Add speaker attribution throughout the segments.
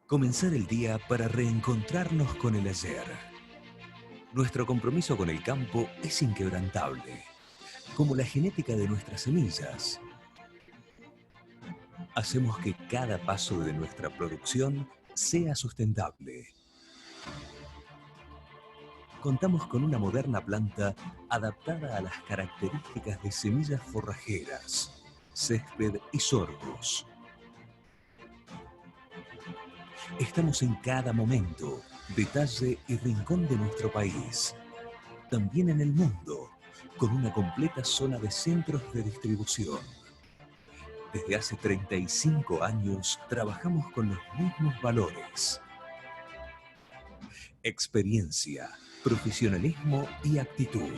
Speaker 1: Comenzar el día para reencontrarnos con el ayer. Nuestro compromiso con el campo es inquebrantable, como la genética de nuestras semillas. Hacemos que cada paso de nuestra producción sea sustentable. Contamos con una moderna planta adaptada a las características de semillas forrajeras, césped y sorgos. Estamos en cada momento, detalle y rincón de nuestro país. También en el mundo, con una completa zona de centros de distribución. Desde hace 35 años trabajamos con los mismos valores. Experiencia, profesionalismo y actitud.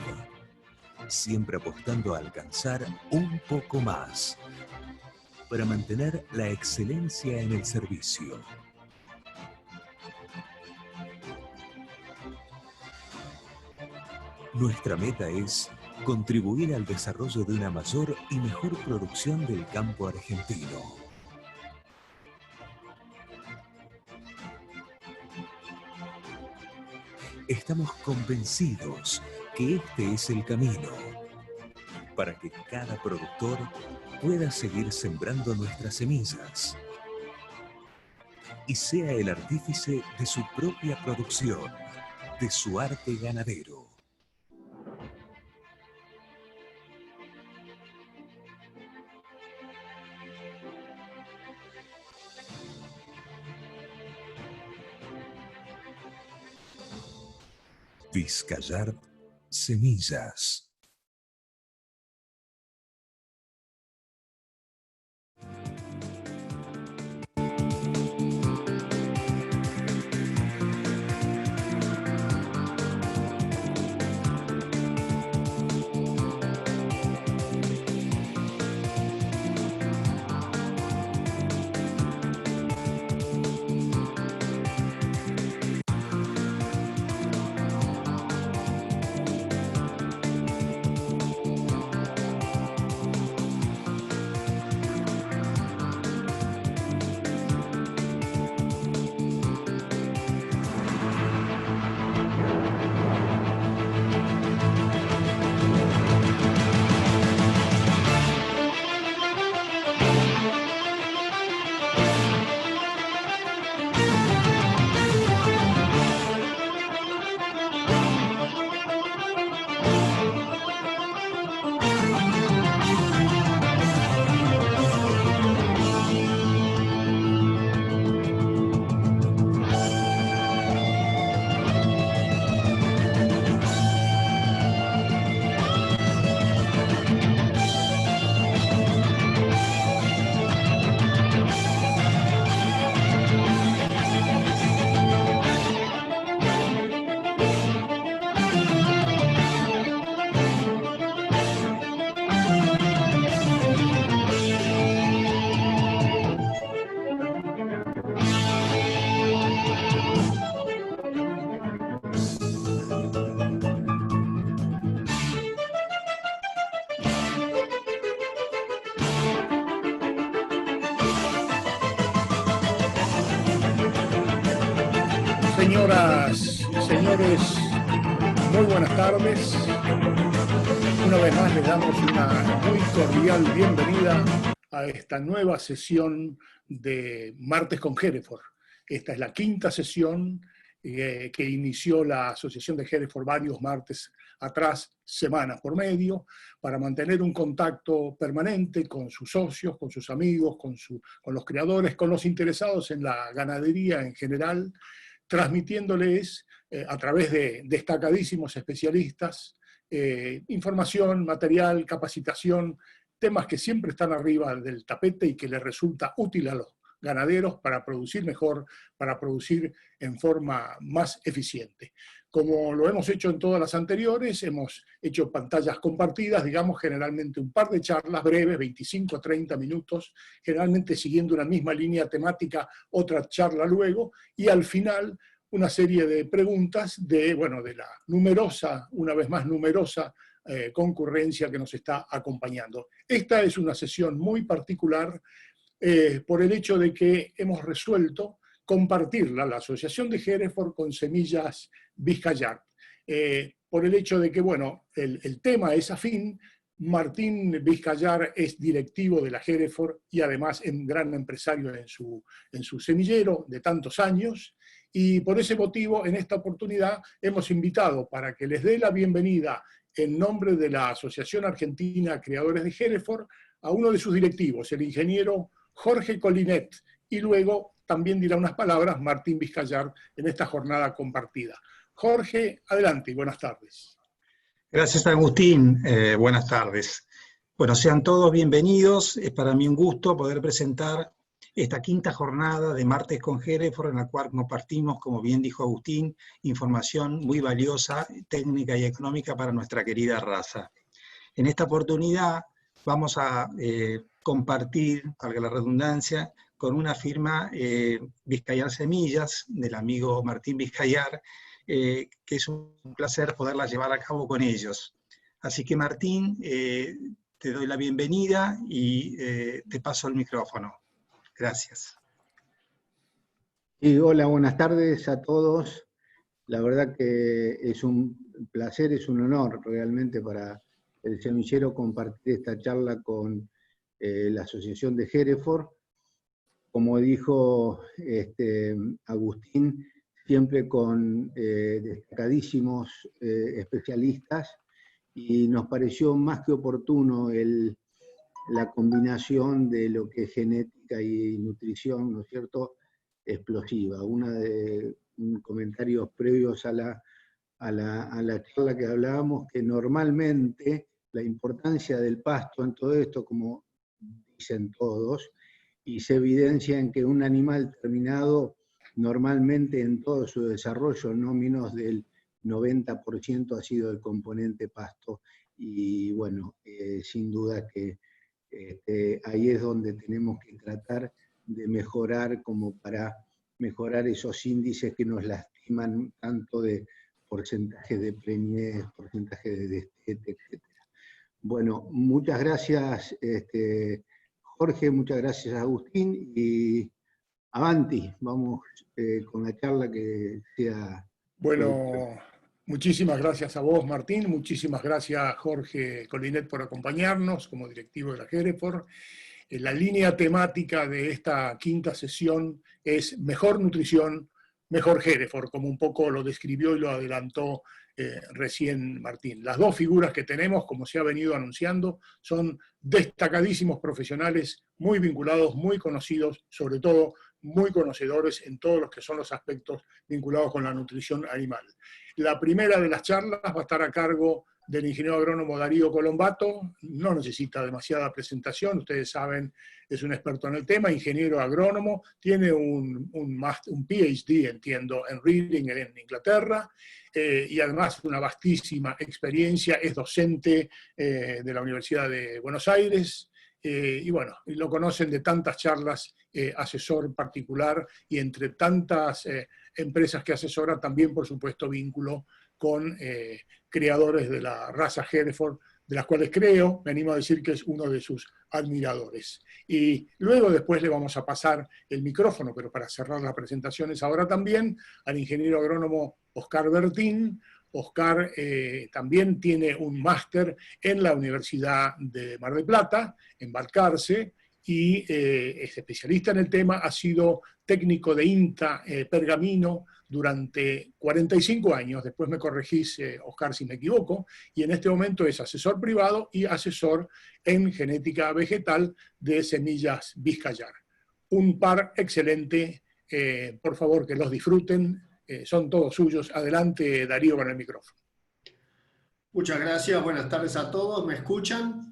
Speaker 1: Siempre apostando a alcanzar un poco más para mantener la excelencia en el servicio. Nuestra meta es contribuir al desarrollo de una mayor y mejor producción del campo argentino. Estamos convencidos que este es el camino para que cada productor pueda seguir sembrando nuestras semillas y sea el artífice de su propia producción, de su arte ganadero. Vizcayart Semillas.
Speaker 2: Señoras y señores, muy buenas tardes. Una vez más les damos una muy cordial bienvenida a esta nueva sesión de Martes con Hereford. Esta es la quinta sesión que inició la Asociación de Hereford varios martes atrás, semana por medio, para mantener un contacto permanente con sus socios, con sus amigos, con los creadores, con los interesados en la ganadería en general, transmitiéndoles a través de destacadísimos especialistas información, material, capacitación, temas que siempre están arriba del tapete y que les resulta útil a los ganaderos para producir mejor, para producir en forma más eficiente. Como lo hemos hecho en todas las anteriores, hemos hecho pantallas compartidas, digamos, generalmente un par de charlas breves, 25 a 30 minutos, generalmente siguiendo una misma línea temática, otra charla luego, y al final una serie de preguntas de la numerosa, una vez más numerosa, concurrencia que nos está acompañando. Esta es una sesión muy particular por el hecho de que hemos resuelto compartirla, la asociación de Hereford con Semillas Vizcayart. Por el hecho de que, bueno, el tema es afín. Martín Vizcayart es directivo de la Hereford y además es un gran empresario en su semillero de tantos años. Y por ese motivo, en esta oportunidad, hemos invitado para que les dé la bienvenida en nombre de la Asociación Argentina Criadores de Hereford a uno de sus directivos, el ingeniero Jorge Colinet, y luego también dirá unas palabras Martín Vizcayart en esta jornada compartida. Jorge, adelante y buenas tardes.
Speaker 3: Gracias, Agustín. Buenas tardes. Bueno, sean todos bienvenidos. Es para mí un gusto poder presentar esta quinta jornada de Martes con Hereford, en la cual compartimos, como bien dijo Agustín, información muy valiosa, técnica y económica para nuestra querida raza. En esta oportunidad vamos a compartir, valga la redundancia, con una firma Vizcayart Semillas, del amigo Martín Vizcayart, que es un placer poderla llevar a cabo con ellos. Así que Martín, te doy la bienvenida y te paso el micrófono. Gracias.
Speaker 4: Sí, hola, buenas tardes a todos. La verdad que es un placer, es un honor realmente para el semillero compartir esta charla con la Asociación de Hereford. Como dijo Agustín, siempre con destacadísimos especialistas, y nos pareció más que oportuno la combinación de lo que es genética y nutrición, ¿no es cierto?, explosiva. Comentarios previos a la charla que hablábamos, que normalmente la importancia del pasto en todo esto, como dicen todos, y se evidencia en que un animal terminado normalmente en todo su desarrollo, no menos del 90% ha sido el componente pasto, y bueno, sin duda que ahí es donde tenemos que tratar de mejorar, como para mejorar esos índices que nos lastiman tanto de porcentaje de preñez, porcentaje de destete, etc. Bueno, muchas gracias Jorge, muchas gracias Agustín, y avanti, vamos con la charla que sea...
Speaker 2: Bueno, muchísimas gracias a vos, Martín, muchísimas gracias Jorge Colinet por acompañarnos como directivo de la Hereford. La línea temática de esta quinta sesión es mejor nutrición, mejor Hereford, como un poco lo describió y lo adelantó recién Martín. Las dos figuras que tenemos, como se ha venido anunciando, son destacadísimos profesionales, muy vinculados, muy conocidos, sobre todo muy conocedores en todos los que son los aspectos vinculados con la nutrición animal. La primera de las charlas va a estar a cargo del ingeniero agrónomo Darío Colombato. No necesita demasiada presentación, ustedes saben, es un experto en el tema, ingeniero agrónomo, tiene un PhD, entiendo, en Reading en Inglaterra, y además una vastísima experiencia, es docente de la Universidad de Buenos Aires, y bueno, lo conocen de tantas charlas, asesor particular, y entre tantas empresas que asesora, también por supuesto vínculo con criadores de la raza Hereford, de las cuales creo, me animo a decir que es uno de sus admiradores. Y luego después le vamos a pasar el micrófono, pero para cerrar las presentaciones ahora también, al ingeniero agrónomo Oscar Bertín. Oscar también tiene un máster en la Universidad de Mar del Plata, en Balcarce, y es especialista en el tema, ha sido técnico de INTA Pergamino durante 45 años, después me corregís, Oscar, si me equivoco, y en este momento es asesor privado y asesor en genética vegetal de Semillas Vizcayart. Un par excelente, por favor que los disfruten, son todos suyos. Adelante, Darío, con el micrófono.
Speaker 5: Muchas gracias, buenas tardes a todos, ¿me escuchan?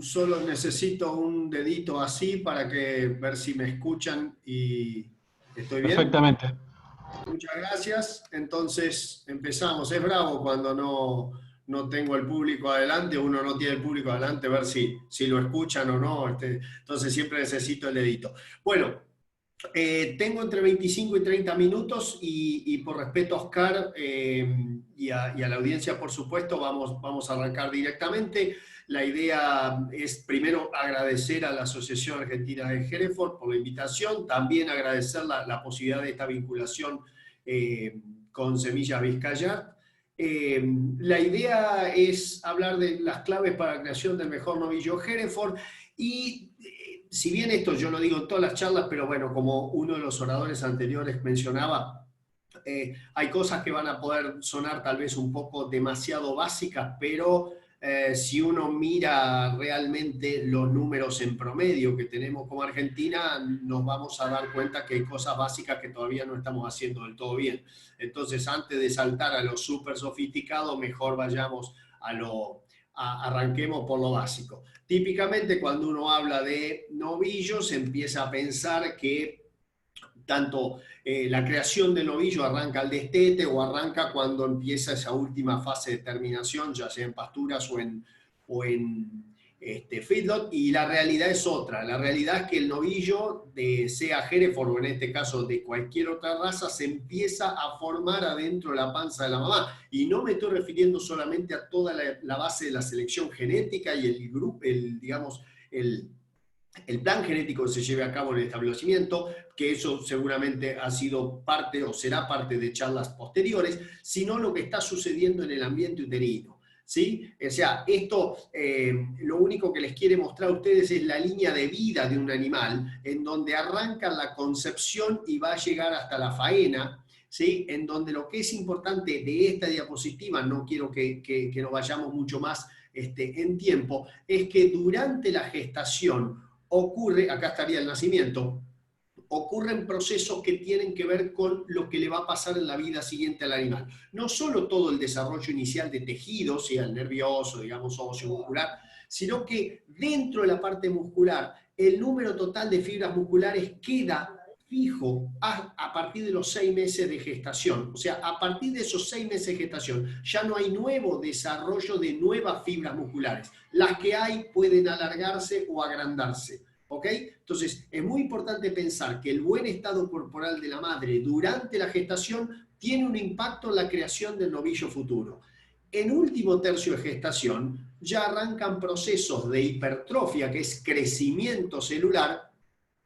Speaker 5: Solo necesito un dedito así para ver si me escuchan y estoy bien.
Speaker 3: Perfectamente.
Speaker 5: Muchas gracias. Entonces empezamos. Es bravo cuando no tengo el público adelante, uno no tiene el público adelante, ver si lo escuchan o no. Entonces siempre necesito el dedito. Bueno, Tengo entre 25 y 30 minutos y por respeto a Oscar y a la audiencia, por supuesto, vamos a arrancar directamente. La idea es primero agradecer a la Asociación Argentina de Hereford por la invitación, también agradecer la posibilidad de esta vinculación con Semillas Vizcayart. La idea es hablar de las claves para la creación del mejor novillo Hereford y si bien esto yo lo digo en todas las charlas, pero bueno, como uno de los oradores anteriores mencionaba, hay cosas que van a poder sonar tal vez un poco demasiado básicas, pero si uno mira realmente los números en promedio que tenemos como Argentina, nos vamos a dar cuenta que hay cosas básicas que todavía no estamos haciendo del todo bien. Entonces, antes de saltar a lo súper sofisticado, mejor vayamos arranquemos por lo básico. Típicamente cuando uno habla de novillos, se empieza a pensar que tanto la creación del novillo arranca al destete o arranca cuando empieza esa última fase de terminación, ya sea en pasturas o en feedlot, y la realidad es otra. La realidad es que el novillo, sea Hereford o en este caso de cualquier otra raza, se empieza a formar adentro de la panza de la mamá. Y no me estoy refiriendo solamente a toda la base de la selección genética y el grupo, digamos, el plan genético que se lleve a cabo en el establecimiento, que eso seguramente ha sido parte o será parte de charlas posteriores, sino lo que está sucediendo en el ambiente uterino. ¿Sí? O sea, esto lo único que les quiere mostrar a ustedes es la línea de vida de un animal, en donde arranca la concepción y va a llegar hasta la faena, ¿sí? En donde lo que es importante de esta diapositiva, no quiero que nos vayamos mucho más en tiempo, es que durante la gestación ocurre, acá estaría el nacimiento, ocurren procesos que tienen que ver con lo que le va a pasar en la vida siguiente al animal. No solo todo el desarrollo inicial de tejidos, sea el nervioso, digamos, óseo muscular, sino que dentro de la parte muscular, el número total de fibras musculares queda fijo a partir de los 6 meses de gestación. O sea, a partir de esos 6 meses de gestación ya no hay nuevo desarrollo de nuevas fibras musculares. Las que hay pueden alargarse o agrandarse. ¿Ok? Entonces, es muy importante pensar que el buen estado corporal de la madre durante la gestación tiene un impacto en la creación del novillo futuro. En último tercio de gestación ya arrancan procesos de hipertrofia, que es crecimiento celular.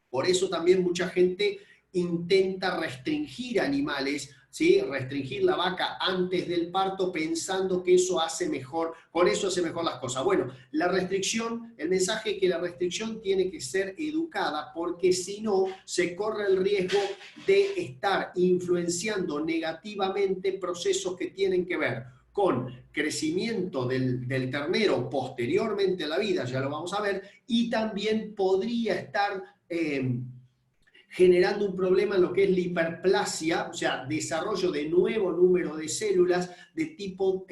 Speaker 5: Por eso también mucha gente intenta restringir animales, ¿sí? Restringir la vaca antes del parto pensando que eso hace mejor, con eso hace mejor las cosas. Bueno, la restricción, el mensaje es que la restricción tiene que ser educada porque si no se corre el riesgo de estar influenciando negativamente procesos que tienen que ver con crecimiento del ternero posteriormente a la vida, ya lo vamos a ver, y también podría estar generando un problema en lo que es la hiperplasia, o sea, desarrollo de nuevo número de células de tipo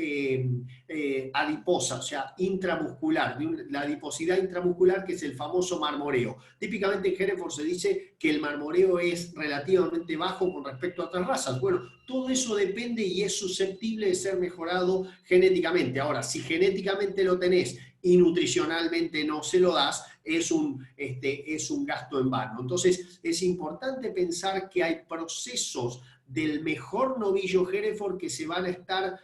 Speaker 5: adiposa, o sea, intramuscular, la adiposidad intramuscular, que es el famoso marmoreo. Típicamente en Hereford se dice que el marmoreo es relativamente bajo con respecto a otras razas. Bueno, todo eso depende y es susceptible de ser mejorado genéticamente. Ahora, si genéticamente lo tenés y nutricionalmente no se lo das, es un gasto en vano. Entonces, es importante pensar que hay procesos del mejor novillo Hereford que se van a estar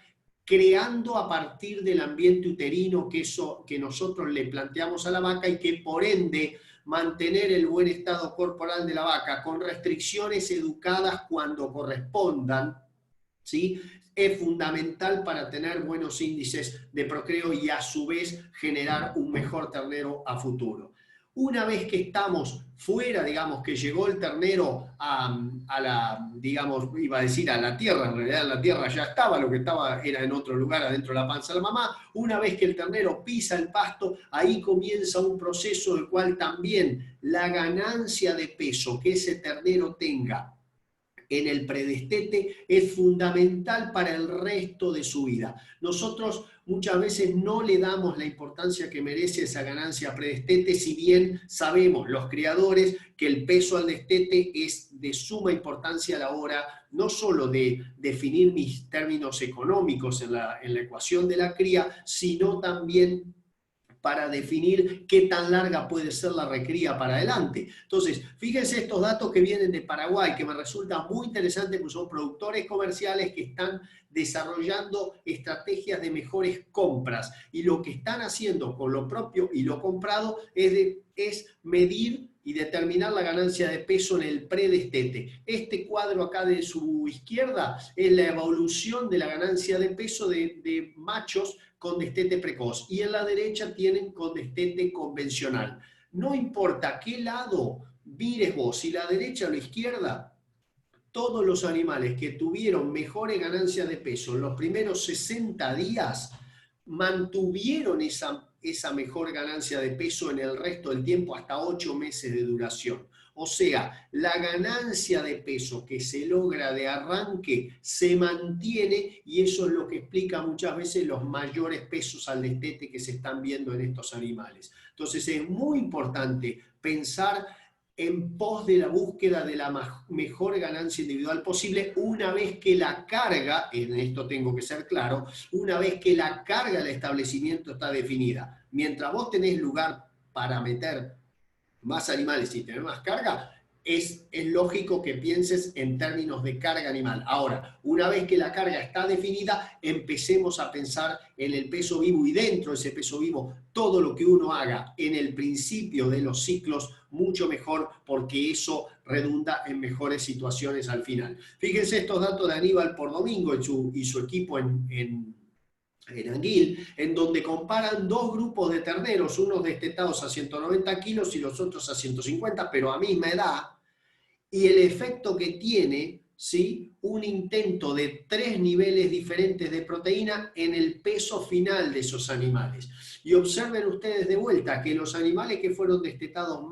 Speaker 5: creando a partir del ambiente uterino que nosotros le planteamos a la vaca y que por ende mantener el buen estado corporal de la vaca con restricciones educadas cuando correspondan, ¿sí? Es fundamental para tener buenos índices de procreo y a su vez generar un mejor ternero a futuro. Una vez que estamos fuera, digamos, que llegó el ternero a la, digamos, iba a decir a la tierra, en realidad en la tierra ya estaba, lo que estaba era en otro lugar adentro de la panza de la mamá. Una vez que el ternero pisa el pasto, ahí comienza un proceso del cual también la ganancia de peso que ese ternero tenga en el predestete es fundamental para el resto de su vida. Nosotros muchas veces no le damos la importancia que merece esa ganancia predestete, si bien sabemos los criadores que el peso al destete es de suma importancia a la hora no solo de definir mis términos económicos en la ecuación de la cría, sino también para definir qué tan larga puede ser la recría para adelante. Entonces, fíjense estos datos que vienen de Paraguay, que me resulta muy interesante, porque son productores comerciales que están desarrollando estrategias de mejores compras. Y lo que están haciendo con lo propio y lo comprado es medir y determinar la ganancia de peso en el predestete. Este cuadro acá de su izquierda es la evolución de la ganancia de peso de machos con destete precoz, y en la derecha tienen con destete convencional. No importa qué lado mires vos, si la derecha o la izquierda, todos los animales que tuvieron mejores ganancias de peso en los primeros 60 días mantuvieron esa mejor ganancia de peso en el resto del tiempo, hasta 8 meses de duración. O sea, la ganancia de peso que se logra de arranque se mantiene, y eso es lo que explica muchas veces los mayores pesos al destete que se están viendo en estos animales. Entonces es muy importante pensar en pos de la búsqueda de la mejor ganancia individual posible, una vez que la carga, en esto tengo que ser claro, una vez que la carga del establecimiento está definida. Mientras vos tenés lugar para meter más animales y tener más carga, es lógico que pienses en términos de carga animal. Ahora, una vez que la carga está definida, empecemos a pensar en el peso vivo, y dentro de ese peso vivo, todo lo que uno haga en el principio de los ciclos, mucho mejor, porque eso redunda en mejores situaciones al final. Fíjense estos datos de Aníbal Pordomingo y su equipo en Anguil, en donde comparan dos grupos de terneros, unos destetados a 190 kilos y los otros a 150, pero a misma edad, y el efecto que tiene, ¿sí?, un intento de 3 niveles diferentes de proteína en el peso final de esos animales. Y observen ustedes de vuelta que los animales que fueron destetados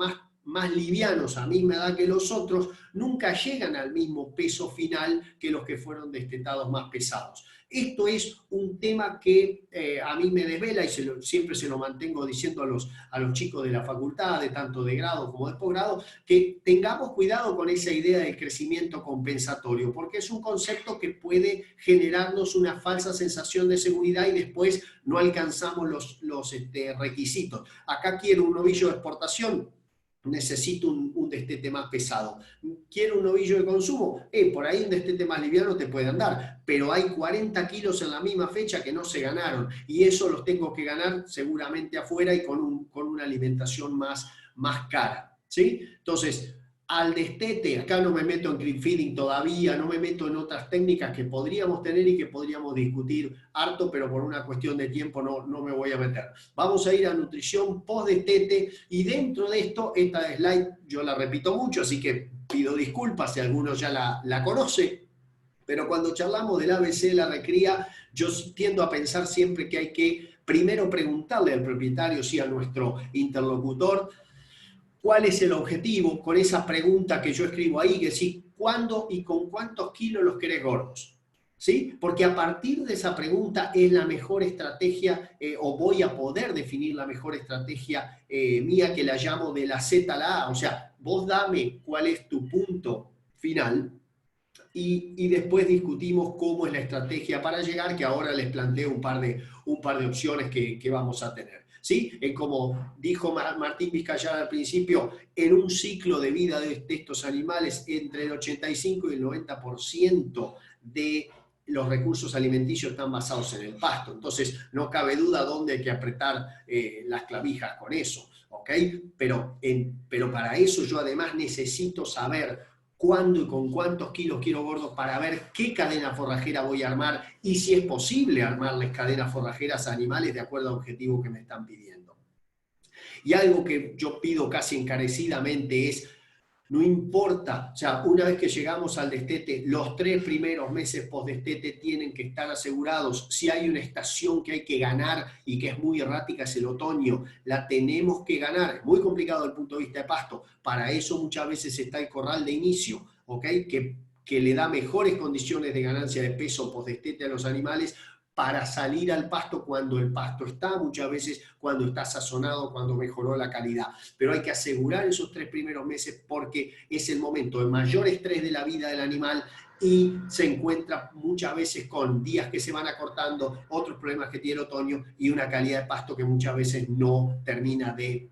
Speaker 5: más livianos a misma edad que los otros, nunca llegan al mismo peso final que los que fueron destetados más pesados. Esto es un tema que a mí me desvela, y siempre se lo mantengo diciendo a los chicos de la facultad, de tanto de grado como de posgrado, que tengamos cuidado con esa idea del crecimiento compensatorio, porque es un concepto que puede generarnos una falsa sensación de seguridad y después no alcanzamos los requisitos. Acá quiero un novillo de exportación, necesito un destete más pesado. Quiero un novillo de consumo, por ahí un destete más liviano te puede andar, pero hay 40 kilos en la misma fecha que no se ganaron, y eso los tengo que ganar seguramente afuera y con una alimentación más cara, ¿sí? Entonces, al destete, acá no me meto en cream feeding todavía, no me meto en otras técnicas que podríamos tener y que podríamos discutir harto, pero por una cuestión de tiempo no me voy a meter. Vamos a ir a nutrición post-destete, y dentro de esto, esta slide yo la repito mucho, así que pido disculpas si alguno ya la conoce, pero cuando charlamos del ABC de la recría, yo tiendo a pensar siempre que hay que primero preguntarle al propietario, sí, a nuestro interlocutor, ¿cuál es el objetivo? Con esa pregunta que yo escribo ahí, que sí, ¿cuándo y con cuántos kilos los querés gordos? ¿Sí? Porque a partir de esa pregunta es la mejor estrategia, o voy a poder definir la mejor estrategia mía, que la llamo de la Z a la A. O sea, vos dame cuál es tu punto final, y después discutimos cómo es la estrategia para llegar, que ahora les planteo un par de opciones que vamos a tener. ¿Sí? Como dijo Martín Vizcayar al principio, en un ciclo de vida de estos animales, entre el 85 y el 90% de los recursos alimenticios están basados en el pasto. Entonces, no cabe duda dónde hay que apretar las clavijas con eso, ¿ok? Pero para eso yo además necesito saber cuándo y con cuántos kilos quiero gordos, para ver qué cadena forrajera voy a armar, y si es posible armarles cadenas forrajeras a animales de acuerdo al objetivo que me están pidiendo. Y algo que yo pido casi encarecidamente es, no importa, o sea, una vez que llegamos al destete, los 3 primeros meses post-destete tienen que estar asegurados. Si hay una estación que hay que ganar y que es muy errática, es el otoño, la tenemos que ganar. Es muy complicado desde el punto de vista de pasto. Para eso muchas veces está el corral de inicio, ¿ok? Que le da mejores condiciones de ganancia de peso post-destete a los animales, para salir al pasto cuando el pasto está, muchas veces cuando está sazonado, cuando mejoró la calidad. Pero hay que asegurar esos 3 primeros meses porque es el momento de mayor estrés de la vida del animal y se encuentra muchas veces con días que se van acortando, otros problemas que tiene el otoño y una calidad de pasto que muchas veces no termina de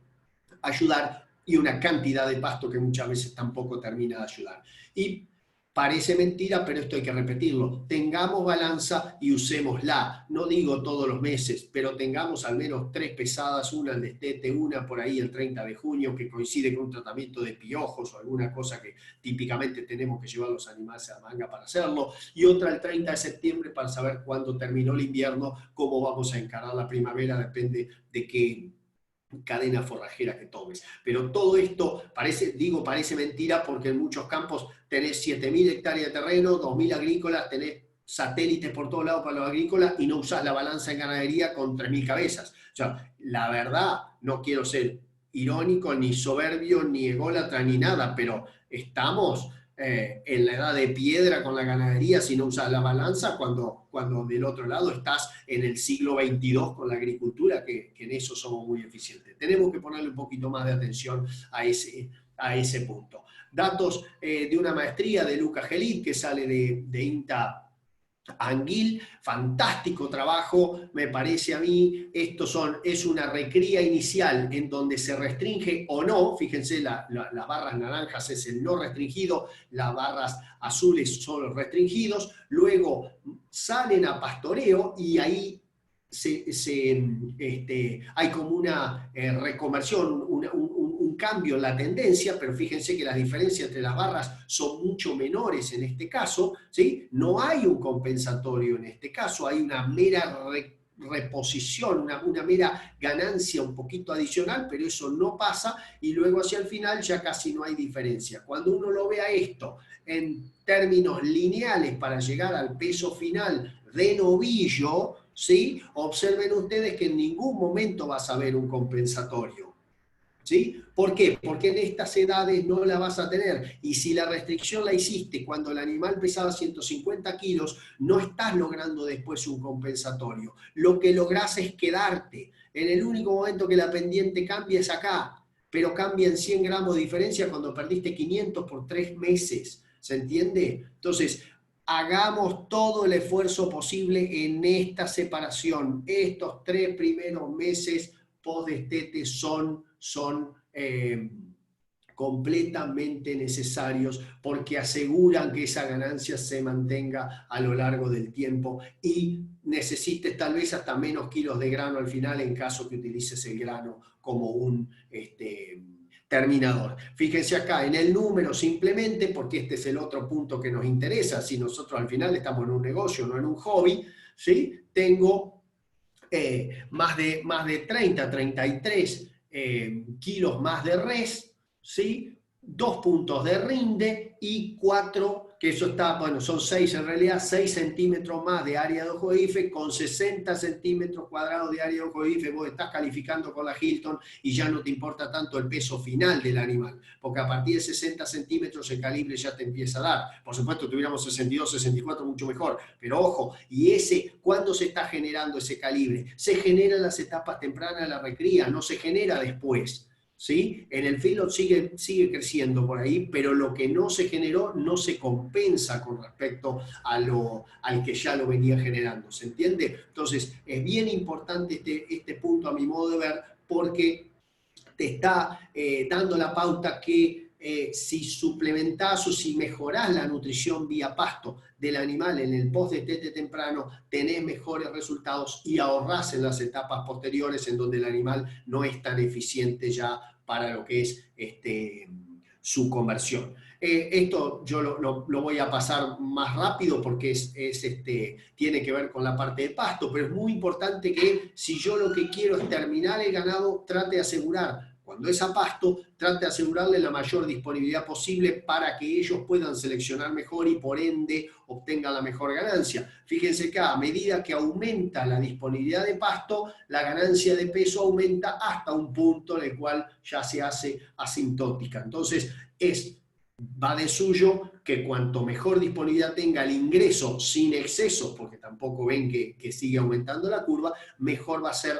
Speaker 5: ayudar y una cantidad de pasto que muchas veces tampoco termina de ayudar. Y parece mentira, pero esto hay que repetirlo. Tengamos balanza y usémosla. No digo todos los meses, pero tengamos al menos 3 pesadas, una al destete, una por ahí el 30 de junio, que coincide con un tratamiento de piojos o alguna cosa que típicamente tenemos que llevar los animales a la manga para hacerlo, y otra el 30 de septiembre para saber cuándo terminó el invierno, cómo vamos a encarar la primavera, depende de qué cadena forrajera que tomes. Pero todo esto parece mentira porque en muchos campos tenés 7.000 hectáreas de terreno, 2.000 agrícolas, tenés satélites por todos lados para los agrícolas y no usás la balanza en ganadería con 3.000 cabezas. O sea, la verdad, no quiero ser irónico, ni soberbio, ni ególatra, ni nada, pero estamos en la edad de piedra con la ganadería si no usas la balanza, cuando del otro lado estás en el siglo XXII con la agricultura, que en eso somos muy eficientes. Tenemos que ponerle un poquito más de atención a ese punto. Datos de una maestría de Luca Gelit, que sale de INTA Anguil, fantástico trabajo, me parece a mí. Es una recría inicial en donde se restringe o no, fíjense, las barras naranjas es el no restringido, las barras azules son los restringidos, luego salen a pastoreo y ahí hay como una reconversión, un cambio en la tendencia, pero fíjense que las diferencias entre las barras son mucho menores en este caso, ¿sí? No hay un compensatorio en este caso, hay una mera reposición, una mera ganancia un poquito adicional, pero eso no pasa y luego hacia el final ya casi no hay diferencia. Cuando uno lo vea esto en términos lineales para llegar al peso final de novillo, ¿sí? Observen ustedes que en ningún momento vas a ver un compensatorio. ¿Sí? ¿Por qué? Porque en estas edades no la vas a tener. Y si la restricción la hiciste cuando el animal pesaba 150 kilos, no estás logrando después un compensatorio. Lo que lográs es quedarte. En el único momento que la pendiente cambia es acá, pero cambia en 100 gramos de diferencia cuando perdiste 500 por 3 meses. ¿Se entiende? Entonces, hagamos todo el esfuerzo posible en esta separación. Estos 3 primeros meses post-destete son completamente necesarios porque aseguran que esa ganancia se mantenga a lo largo del tiempo y necesites tal vez hasta menos kilos de grano al final en caso que utilices el grano como un terminador. Fíjense acá en el número simplemente, porque este es el otro punto que nos interesa, si nosotros al final estamos en un negocio, no en un hobby, ¿sí? Tengo más de 30, 33 kilos más de res, ¿sí? 2 puntos de rinde y 4, que eso está, bueno, son 6 en realidad, 6 centímetros más de área de ojo de bife, con 60 centímetros cuadrados de área de ojo de bife, vos estás calificando con la Hilton y ya no te importa tanto el peso final del animal, porque a partir de 60 centímetros el calibre ya te empieza a dar. Por supuesto, tuviéramos 62, 64, mucho mejor, pero ojo, y ¿cuándo se está generando ese calibre? Se genera en las etapas tempranas de la recría, no se genera después. ¿Sí? En el feedlot sigue creciendo por ahí, pero lo que no se generó no se compensa con respecto al que ya lo venía generando, ¿se entiende? Entonces, es bien importante este punto a mi modo de ver, porque te está dando la pauta que si suplementás o si mejorás la nutrición vía pasto del animal en el post-destete temprano, tenés mejores resultados y ahorrás en las etapas posteriores en donde el animal no es tan eficiente ya para lo que es su conversión. Esto yo lo voy a pasar más rápido porque tiene que ver con la parte de pasto, pero es muy importante que si yo lo que quiero es terminar el ganado, trate de asegurar, cuando es a pasto, trate de asegurarle la mayor disponibilidad posible para que ellos puedan seleccionar mejor y por ende obtengan la mejor ganancia. Fíjense que a medida que aumenta la disponibilidad de pasto, la ganancia de peso aumenta hasta un punto en el cual ya se hace asintótica. Entonces, es va de suyo que cuanto mejor disponibilidad tenga el ingreso sin excesos, porque tampoco ven que sigue aumentando la curva, mejor va a ser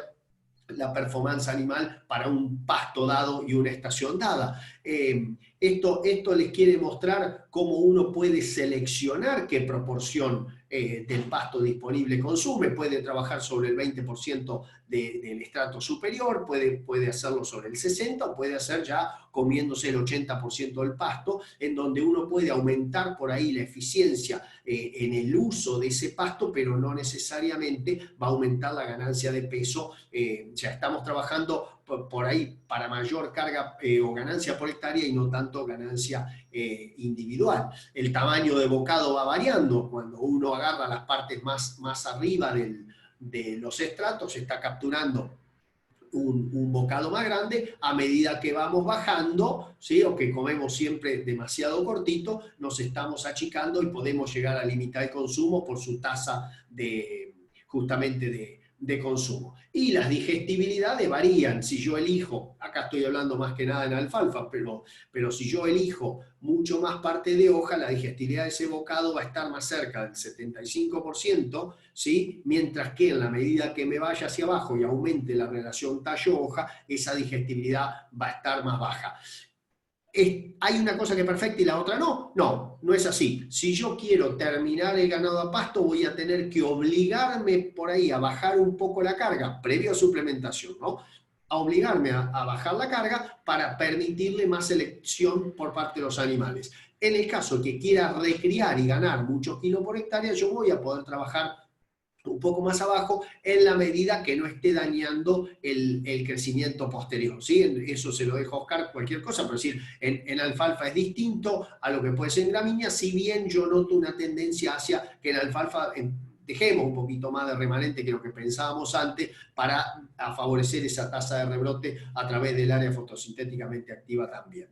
Speaker 5: la performance animal para un pasto dado y una estación dada. Esto les quiere mostrar cómo uno puede seleccionar qué proporción del pasto disponible consume. Puede trabajar sobre el 20% del estrato superior, puede hacerlo sobre el 60%, o puede hacer ya comiéndose el 80% del pasto, en donde uno puede aumentar por ahí la eficiencia en el uso de ese pasto, pero no necesariamente va a aumentar la ganancia de peso. Ya estamos trabajando por ahí para mayor carga o ganancia por hectárea y no tanto ganancia individual. El tamaño de bocado va variando. Cuando uno agarra las partes más arriba de los estratos, está capturando un bocado más grande. A medida que vamos bajando, ¿sí? O que comemos siempre demasiado cortito, nos estamos achicando y podemos llegar a limitar el consumo por su tasa justamente de consumo. Y las digestibilidades varían. Si yo elijo, acá estoy hablando más que nada en alfalfa, pero si yo elijo mucho más parte de hoja, la digestibilidad de ese bocado va a estar más cerca del 75%, ¿sí? Mientras que en la medida que me vaya hacia abajo y aumente la relación tallo-hoja, esa digestibilidad va a estar más baja. ¿Hay una cosa que es perfecta y la otra no? No, no es así. Si yo quiero terminar el ganado a pasto, voy a tener que obligarme por ahí a bajar un poco la carga, previo a suplementación, ¿no? A obligarme a bajar la carga para permitirle más selección por parte de los animales. En el caso que quiera recriar y ganar muchos kilos por hectárea, yo voy a poder trabajar un poco más abajo en la medida que no esté dañando el crecimiento posterior, ¿sí? Eso se lo dejo a Oscar, cualquier cosa, pero decir, en alfalfa es distinto a lo que puede ser en gramínea, si bien yo noto una tendencia hacia que en alfalfa dejemos un poquito más de remanente que lo que pensábamos antes para favorecer esa tasa de rebrote a través del área fotosintéticamente activa también.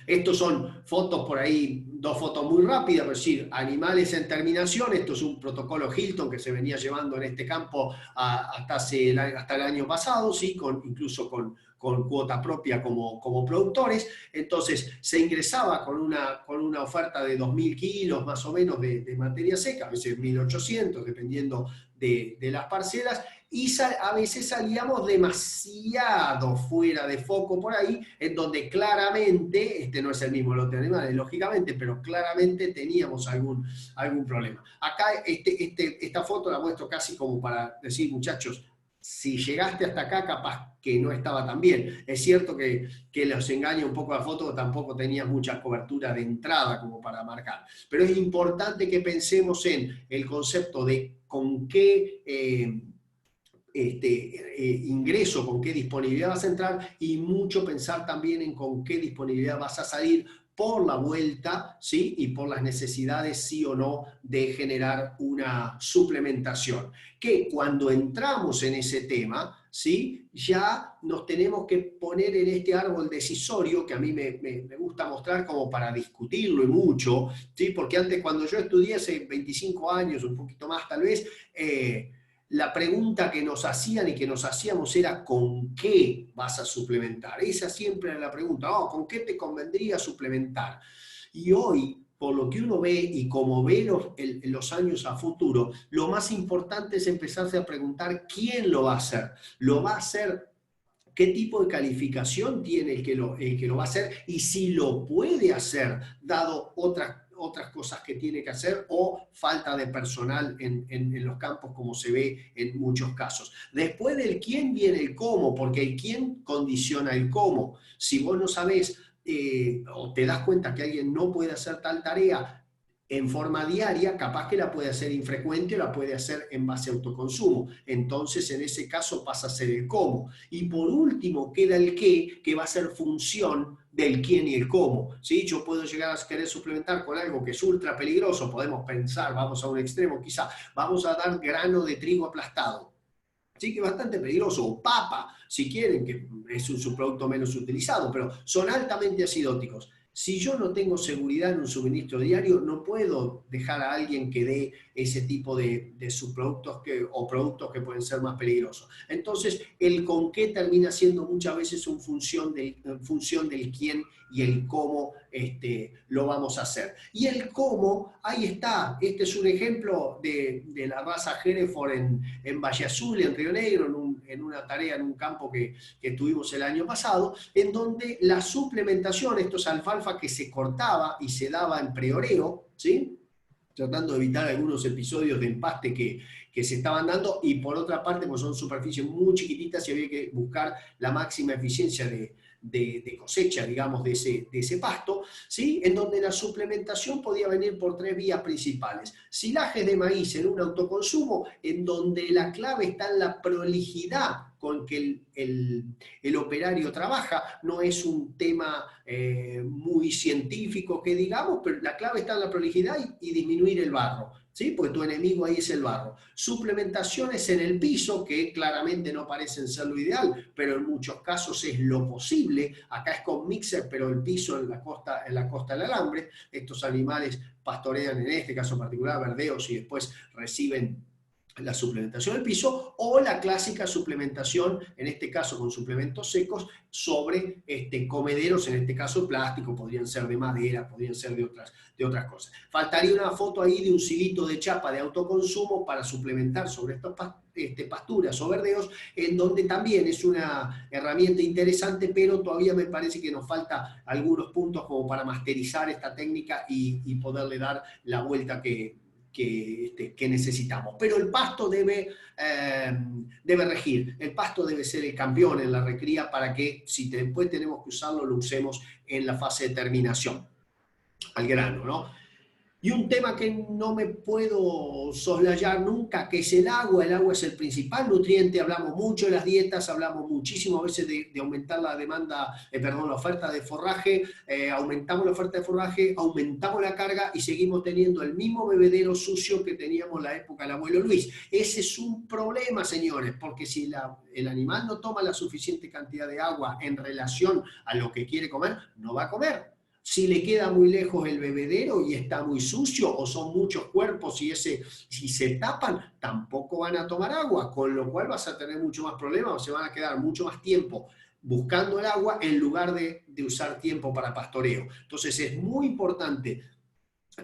Speaker 5: Estos son fotos por ahí, dos fotos muy rápidas, es decir, animales en terminación. Esto es un protocolo Hilton que se venía llevando en este campo hasta el año pasado, ¿sí? Incluso con cuota propia como productores. Entonces se ingresaba con una oferta de 2.000 kilos más o menos de materia seca, a veces 1.800, dependiendo de las parcelas, y a veces salíamos demasiado fuera de foco por ahí, en donde claramente, este no es el mismo lote de animales, lógicamente, pero claramente teníamos algún problema. Acá esta foto la muestro casi como para decir, muchachos, si llegaste hasta acá, capaz que no estaba tan bien. Es cierto que los engaña un poco la foto, tampoco tenía mucha cobertura de entrada como para marcar. Pero es importante que pensemos en el concepto de con qué ingreso, con qué disponibilidad vas a entrar, y mucho pensar también en con qué disponibilidad vas a salir por la vuelta, ¿sí? Y por las necesidades, sí o no, de generar una suplementación. Que cuando entramos en ese tema, ¿sí? Ya nos tenemos que poner en este árbol decisorio, que a mí me gusta mostrar como para discutirlo y mucho, ¿sí? Porque antes, cuando yo estudié hace 25 años, un poquito más tal vez, la pregunta que nos hacían y que nos hacíamos era ¿con qué vas a suplementar? Esa siempre era la pregunta, ¿con qué te convendría suplementar? Y hoy, por lo que uno ve y como ve los años a futuro, lo más importante es empezarse a preguntar quién lo va a hacer. ¿Lo va a hacer? ¿Qué tipo de calificación tiene el que lo va a hacer? Y si lo puede hacer, dado otras cosas que tiene que hacer, o falta de personal en los campos, como se ve en muchos casos. Después del quién viene el cómo, porque el quién condiciona el cómo. Si vos no sabés o te das cuenta que alguien no puede hacer tal tarea en forma diaria, capaz que la puede hacer infrecuente o la puede hacer en base a autoconsumo. Entonces, en ese caso pasa a ser el cómo. Y por último queda el qué, que va a ser función del quién y el cómo. ¿Sí? Yo puedo llegar a querer suplementar con algo que es ultra peligroso, podemos pensar, vamos a un extremo quizá, vamos a dar grano de trigo aplastado. Sí, que es bastante peligroso, o papa, si quieren, que es un subproducto menos utilizado, pero son altamente acidóticos. Si yo no tengo seguridad en un suministro diario, no puedo dejar a alguien que dé ese tipo de subproductos o productos que pueden ser más peligrosos. Entonces, el con qué termina siendo muchas veces en función del quién y el cómo lo vamos a hacer. Y el cómo, ahí está. Este es un ejemplo de la raza Hereford en Valle Azul, en Río Negro, en una tarea, en un campo que tuvimos el año pasado, en donde la suplementación, esto es alfalfa que se cortaba y se daba en preoreo, ¿sí? Tratando de evitar algunos episodios de empaste que se estaban dando, y por otra parte, pues son superficies muy chiquititas y había que buscar la máxima eficiencia de cosecha, digamos, de ese pasto, ¿sí? En donde la suplementación podía venir por 3 vías principales. Silajes de maíz en un autoconsumo, en donde la clave está en la prolijidad con que el operario trabaja. No es un tema muy científico que digamos, pero la clave está en la prolijidad y disminuir el barro, ¿sí? Porque tu enemigo ahí es el barro. Suplementaciones en el piso, que claramente no parecen ser lo ideal, pero en muchos casos es lo posible. Acá es con mixer, pero el piso en la costa del alambre. Estos animales pastorean, en este caso particular, verdeos, y después reciben la suplementación del piso, o la clásica suplementación, en este caso con suplementos secos, sobre comederos, en este caso plástico, podrían ser de madera, podrían ser de otras cosas. Faltaría una foto ahí de un silito de chapa de autoconsumo para suplementar sobre estas pasturas o verdeos, en donde también es una herramienta interesante, pero todavía me parece que nos falta algunos puntos como para masterizar esta técnica y poderle dar la vuelta que necesitamos. Pero el pasto debe regir, el pasto debe ser el campeón en la recría para que, si después tenemos que usarlo, lo usemos en la fase de terminación. Al grano, ¿no? Y un tema que no me puedo soslayar nunca, que es el agua. El agua es el principal nutriente. Hablamos mucho de las dietas, hablamos muchísimo a veces de aumentar la demanda, la oferta de forraje, aumentamos la oferta de forraje, aumentamos la carga y seguimos teniendo el mismo bebedero sucio que teníamos en la época del abuelo Luis. Ese es un problema, señores, porque si el animal no toma la suficiente cantidad de agua en relación a lo que quiere comer, no va a comer. Si le queda muy lejos el bebedero y está muy sucio, o son muchos cuerpos y si se tapan, tampoco van a tomar agua, con lo cual vas a tener mucho más problemas, o se van a quedar mucho más tiempo buscando el agua en lugar de usar tiempo para pastoreo. Entonces es muy importante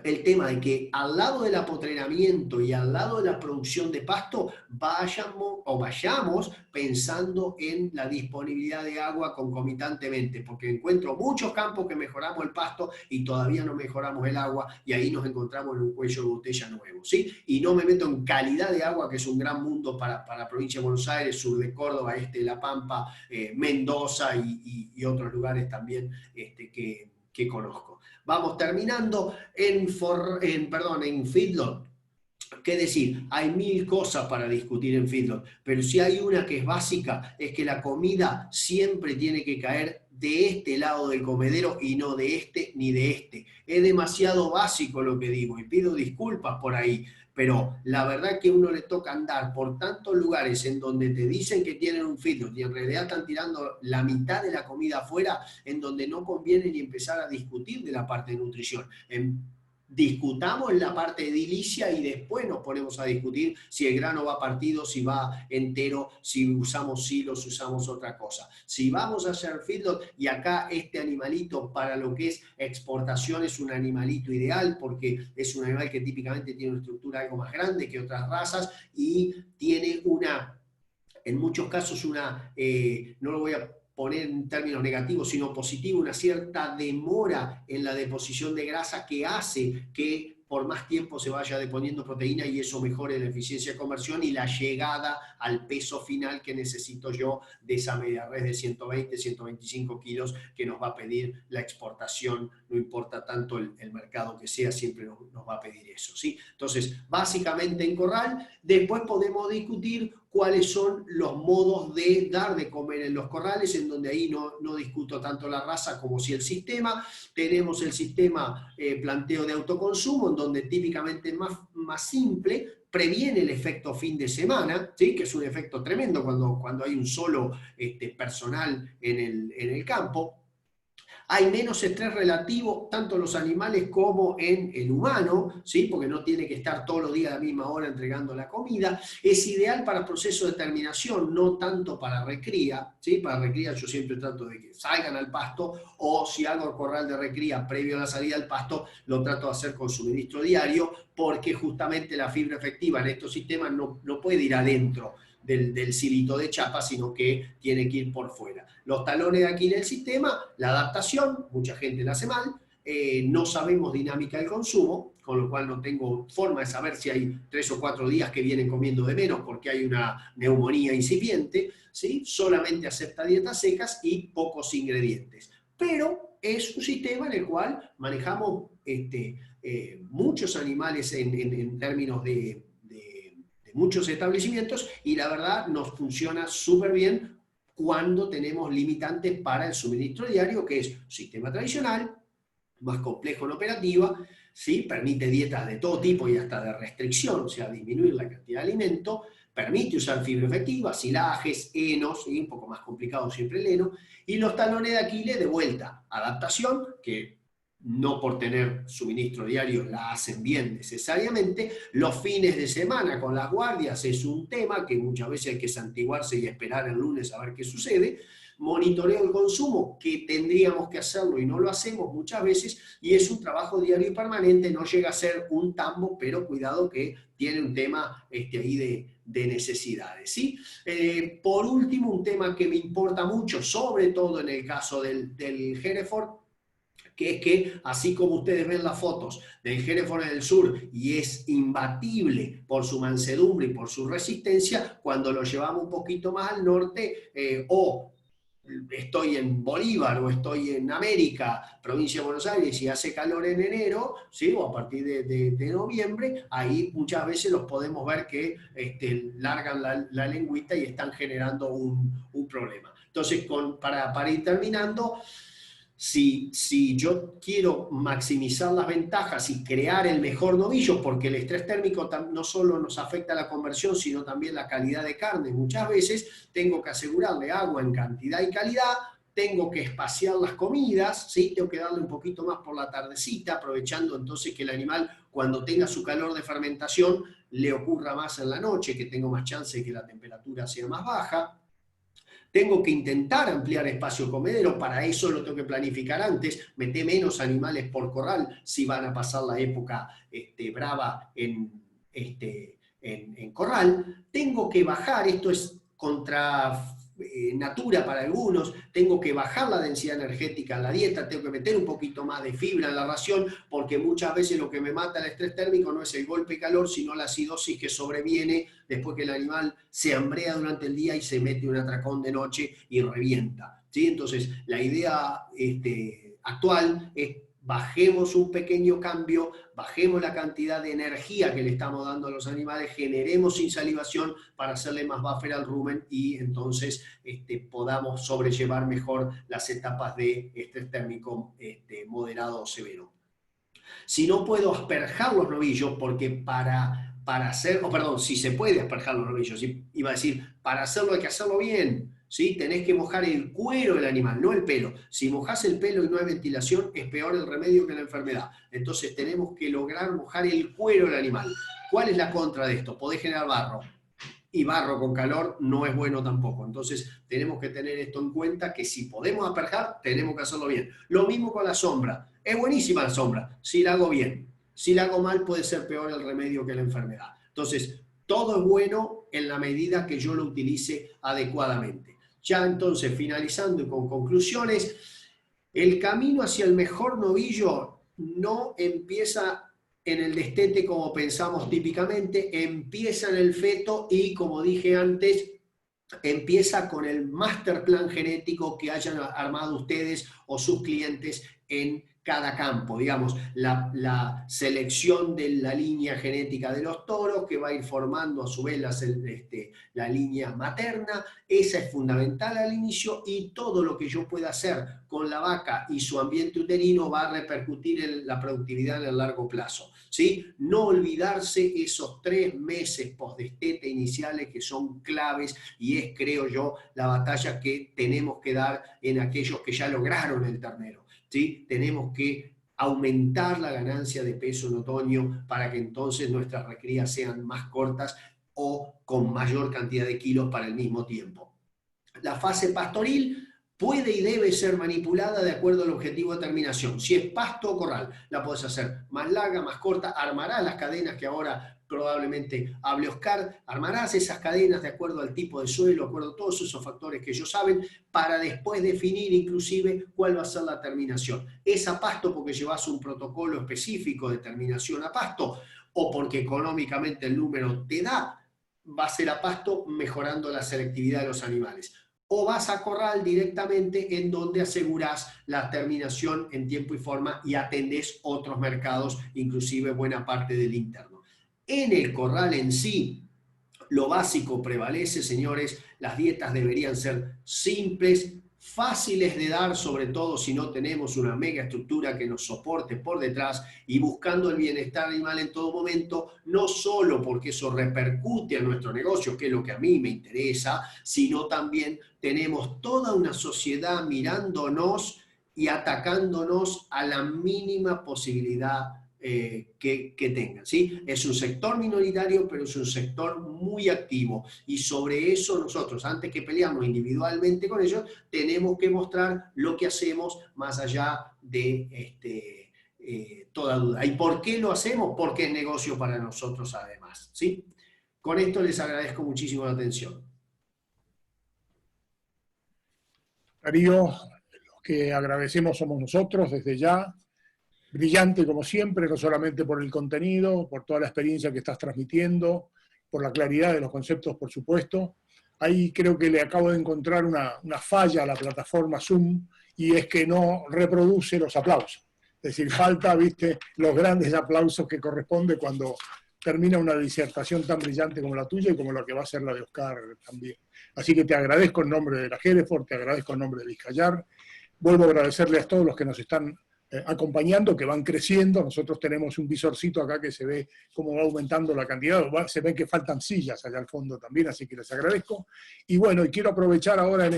Speaker 5: el tema de que al lado del apotrenamiento y al lado de la producción de pasto vayamos pensando en la disponibilidad de agua concomitantemente, porque encuentro muchos campos que mejoramos el pasto y todavía no mejoramos el agua, y ahí nos encontramos en un cuello de botella nuevo, ¿sí? Y no me meto en calidad de agua, que es un gran mundo para la provincia de Buenos Aires, sur de Córdoba, de La Pampa, Mendoza y otros lugares también que conozco. Vamos terminando en feedlot. ¿Qué decir? Hay 1000 cosas para discutir en feedlot, pero si hay una que es básica, es que la comida siempre tiene que caer de este lado del comedero y no de este ni de este. Es demasiado básico lo que digo y pido disculpas por ahí, pero la verdad es que a uno le toca andar por tantos lugares en donde te dicen que tienen un feedlot y en realidad están tirando la mitad de la comida afuera, en donde no conviene ni empezar a discutir de la parte de nutrición. Discutamos la parte edilicia y después nos ponemos a discutir si el grano va partido, si va entero, si usamos silos, si usamos otra cosa. Si vamos a hacer feedlot, y acá este animalito para lo que es exportación es un animalito ideal, porque es un animal que típicamente tiene una estructura algo más grande que otras razas y tiene en muchos casos no lo voy a poner en términos negativos, sino positivos, una cierta demora en la deposición de grasa que hace que por más tiempo se vaya deponiendo proteína y eso mejore la eficiencia de conversión y la llegada al peso final que necesito yo de esa media res de 120, 125 kilos que nos va a pedir la exportación, no importa tanto el mercado que sea, siempre nos va a pedir eso, ¿sí? Entonces, básicamente en corral, después podemos discutir cuáles son los modos de dar de comer en los corrales, en donde ahí no discuto tanto la raza como si el sistema. Tenemos el sistema planteo de autoconsumo, en donde típicamente es más simple, previene el efecto fin de semana, ¿sí? Que es un efecto tremendo cuando hay un solo personal en el campo. Hay menos estrés relativo tanto en los animales como en el humano, ¿sí? Porque no tiene que estar todos los días a la misma hora entregando la comida. Es ideal para procesos de terminación, no tanto para recría, ¿sí? Para recría yo siempre trato de que salgan al pasto, o si hago el corral de recría previo a la salida al pasto, lo trato de hacer con suministro diario, porque justamente la fibra efectiva en estos sistemas no puede ir adentro del silito de chapa, sino que tiene que ir por fuera. Los talones de Aquiles del sistema, la adaptación, mucha gente la hace mal, no sabemos dinámica del consumo, con lo cual no tengo forma de saber si hay 3 o 4 días que vienen comiendo de menos porque hay una neumonía incipiente, ¿sí? Solamente acepta dietas secas y pocos ingredientes. Pero es un sistema en el cual manejamos muchos animales en términos de muchos establecimientos, y la verdad nos funciona súper bien cuando tenemos limitantes para el suministro diario, que es sistema tradicional, más complejo en operativa, ¿sí? Permite dietas de todo tipo y hasta de restricción, o sea, disminuir la cantidad de alimento, permite usar fibra efectiva, silajes, henos, ¿sí? Un poco más complicado siempre el heno, y los talones de Aquiles de vuelta, adaptación, que no por tener suministro diario la hacen bien necesariamente. Los fines de semana con las guardias es un tema que muchas veces hay que santiguarse y esperar el lunes a ver qué sucede. Monitoreo el consumo, que tendríamos que hacerlo y no lo hacemos muchas veces, y es un trabajo diario y permanente, no llega a ser un tambo, pero cuidado que tiene un tema ahí de necesidades, ¿sí? Por último, un tema que me importa mucho, sobre todo en el caso del Hereford, que es que, así como ustedes ven las fotos del Hereford en el sur y es imbatible por su mansedumbre y por su resistencia, cuando lo llevamos un poquito más al norte, o estoy en Bolívar o estoy en América, provincia de Buenos Aires, y hace calor en enero, ¿sí? O a partir de noviembre, ahí muchas veces los podemos ver que largan la lengüita y están generando un problema. Entonces, para ir terminando, si yo quiero maximizar las ventajas y crear el mejor novillo, porque el estrés térmico no solo nos afecta la conversión, sino también la calidad de carne, muchas veces tengo que asegurarle agua en cantidad y calidad, tengo que espaciar las comidas, ¿sí? Tengo que darle un poquito más por la tardecita, aprovechando entonces que el animal, cuando tenga su calor de fermentación, le ocurra más en la noche, que tengo más chance de que la temperatura sea más baja. Tengo que intentar ampliar espacio comedero, para eso lo tengo que planificar antes, meter menos animales por corral si van a pasar la época brava en corral. Tengo que bajar, esto es contra natura para algunos, tengo que bajar la densidad energética en la dieta, tengo que meter un poquito más de fibra en la ración, porque muchas veces lo que me mata el estrés térmico no es el golpe de calor, sino la acidosis que sobreviene después que el animal se hambrea durante el día y se mete un atracón de noche y revienta, ¿sí? Entonces, la idea actual es: bajemos un pequeño cambio, bajemos la cantidad de energía que le estamos dando a los animales, generemos insalivación para hacerle más buffer al rumen, y entonces podamos sobrellevar mejor las etapas de estrés térmico moderado o severo. Si no puedo asperjar los novillos, porque para hacer, si se puede asperjar los novillos, iba a decir, para hacerlo hay que hacerlo bien, ¿sí? Tenés que mojar el cuero del animal, no el pelo. Si mojás el pelo y no hay ventilación, es peor el remedio que la enfermedad. Entonces tenemos que lograr mojar el cuero del animal. ¿Cuál es la contra de esto? Podés generar barro. Y barro con calor no es bueno tampoco. Entonces tenemos que tener esto en cuenta, que si podemos asperjar, tenemos que hacerlo bien. Lo mismo con la sombra. Es buenísima la sombra, si la hago bien. Si la hago mal, puede ser peor el remedio que la enfermedad. Entonces, todo es bueno en la medida que yo lo utilice adecuadamente. Ya entonces, finalizando y con conclusiones, el camino hacia el mejor novillo no empieza en el destete como pensamos típicamente, empieza en el feto y, como dije antes, empieza con el master plan genético que hayan armado ustedes o sus clientes en cada campo, digamos, la selección de la línea genética de los toros, que va a ir formando a su vez la línea materna. Esa es fundamental al inicio, y todo lo que yo pueda hacer con la vaca y su ambiente uterino va a repercutir en la productividad en el largo plazo, ¿sí? No olvidarse esos 3 meses postdestete iniciales que son claves, y es, creo yo, la batalla que tenemos que dar en aquellos que ya lograron el ternero, ¿sí? Tenemos que aumentar la ganancia de peso en otoño para que entonces nuestras recrías sean más cortas o con mayor cantidad de kilos para el mismo tiempo. La fase pastoril puede y debe ser manipulada de acuerdo al objetivo de terminación. Si es pasto o corral, la puedes hacer más larga, más corta, armarás las cadenas que ahora probablemente hable Oscar, armarás esas cadenas de acuerdo al tipo de suelo, de acuerdo a todos esos factores que ellos saben, para después definir inclusive cuál va a ser la terminación. ¿Es a pasto porque llevas un protocolo específico de terminación a pasto, o porque económicamente el número te da? Va a ser a pasto, mejorando la selectividad de los animales. O vas a corral directamente, en donde asegurás la terminación en tiempo y forma y atendés otros mercados, inclusive buena parte del interno. En el corral en sí, lo básico prevalece, señores. Las dietas deberían ser simples, fáciles de dar, sobre todo si no tenemos una mega estructura que nos soporte por detrás, y buscando el bienestar animal en todo momento, no solo porque eso repercute a nuestro negocio, que es lo que a mí me interesa, sino también tenemos toda una sociedad mirándonos y atacándonos a la mínima posibilidad que tengan, ¿sí? Es un sector minoritario, pero es un sector muy activo, y sobre eso nosotros, antes que peleamos individualmente con ellos, tenemos que mostrar lo que hacemos más allá de toda duda. ¿Y por qué lo hacemos? Porque es negocio para nosotros además, ¿sí? Con esto les agradezco muchísimo la atención.
Speaker 2: Darío, los que agradecemos somos nosotros desde ya. Brillante como siempre, no solamente por el contenido, por toda la experiencia que estás transmitiendo, por la claridad de los conceptos, por supuesto. Ahí creo que le acabo de encontrar una falla a la plataforma Zoom, y es que no reproduce los aplausos. Es decir, falta, viste, los grandes aplausos que corresponde cuando termina una disertación tan brillante como la tuya y como la que va a ser la de Oscar también. Así que te agradezco en nombre de la Hereford, te agradezco en nombre de Vizcayar. Vuelvo a agradecerle a todos los que nos están acompañando, que van creciendo. Nosotros tenemos un visorcito acá que se ve cómo va aumentando la cantidad, se ve que faltan sillas allá al fondo también, así que les agradezco. Y bueno, y quiero aprovechar ahora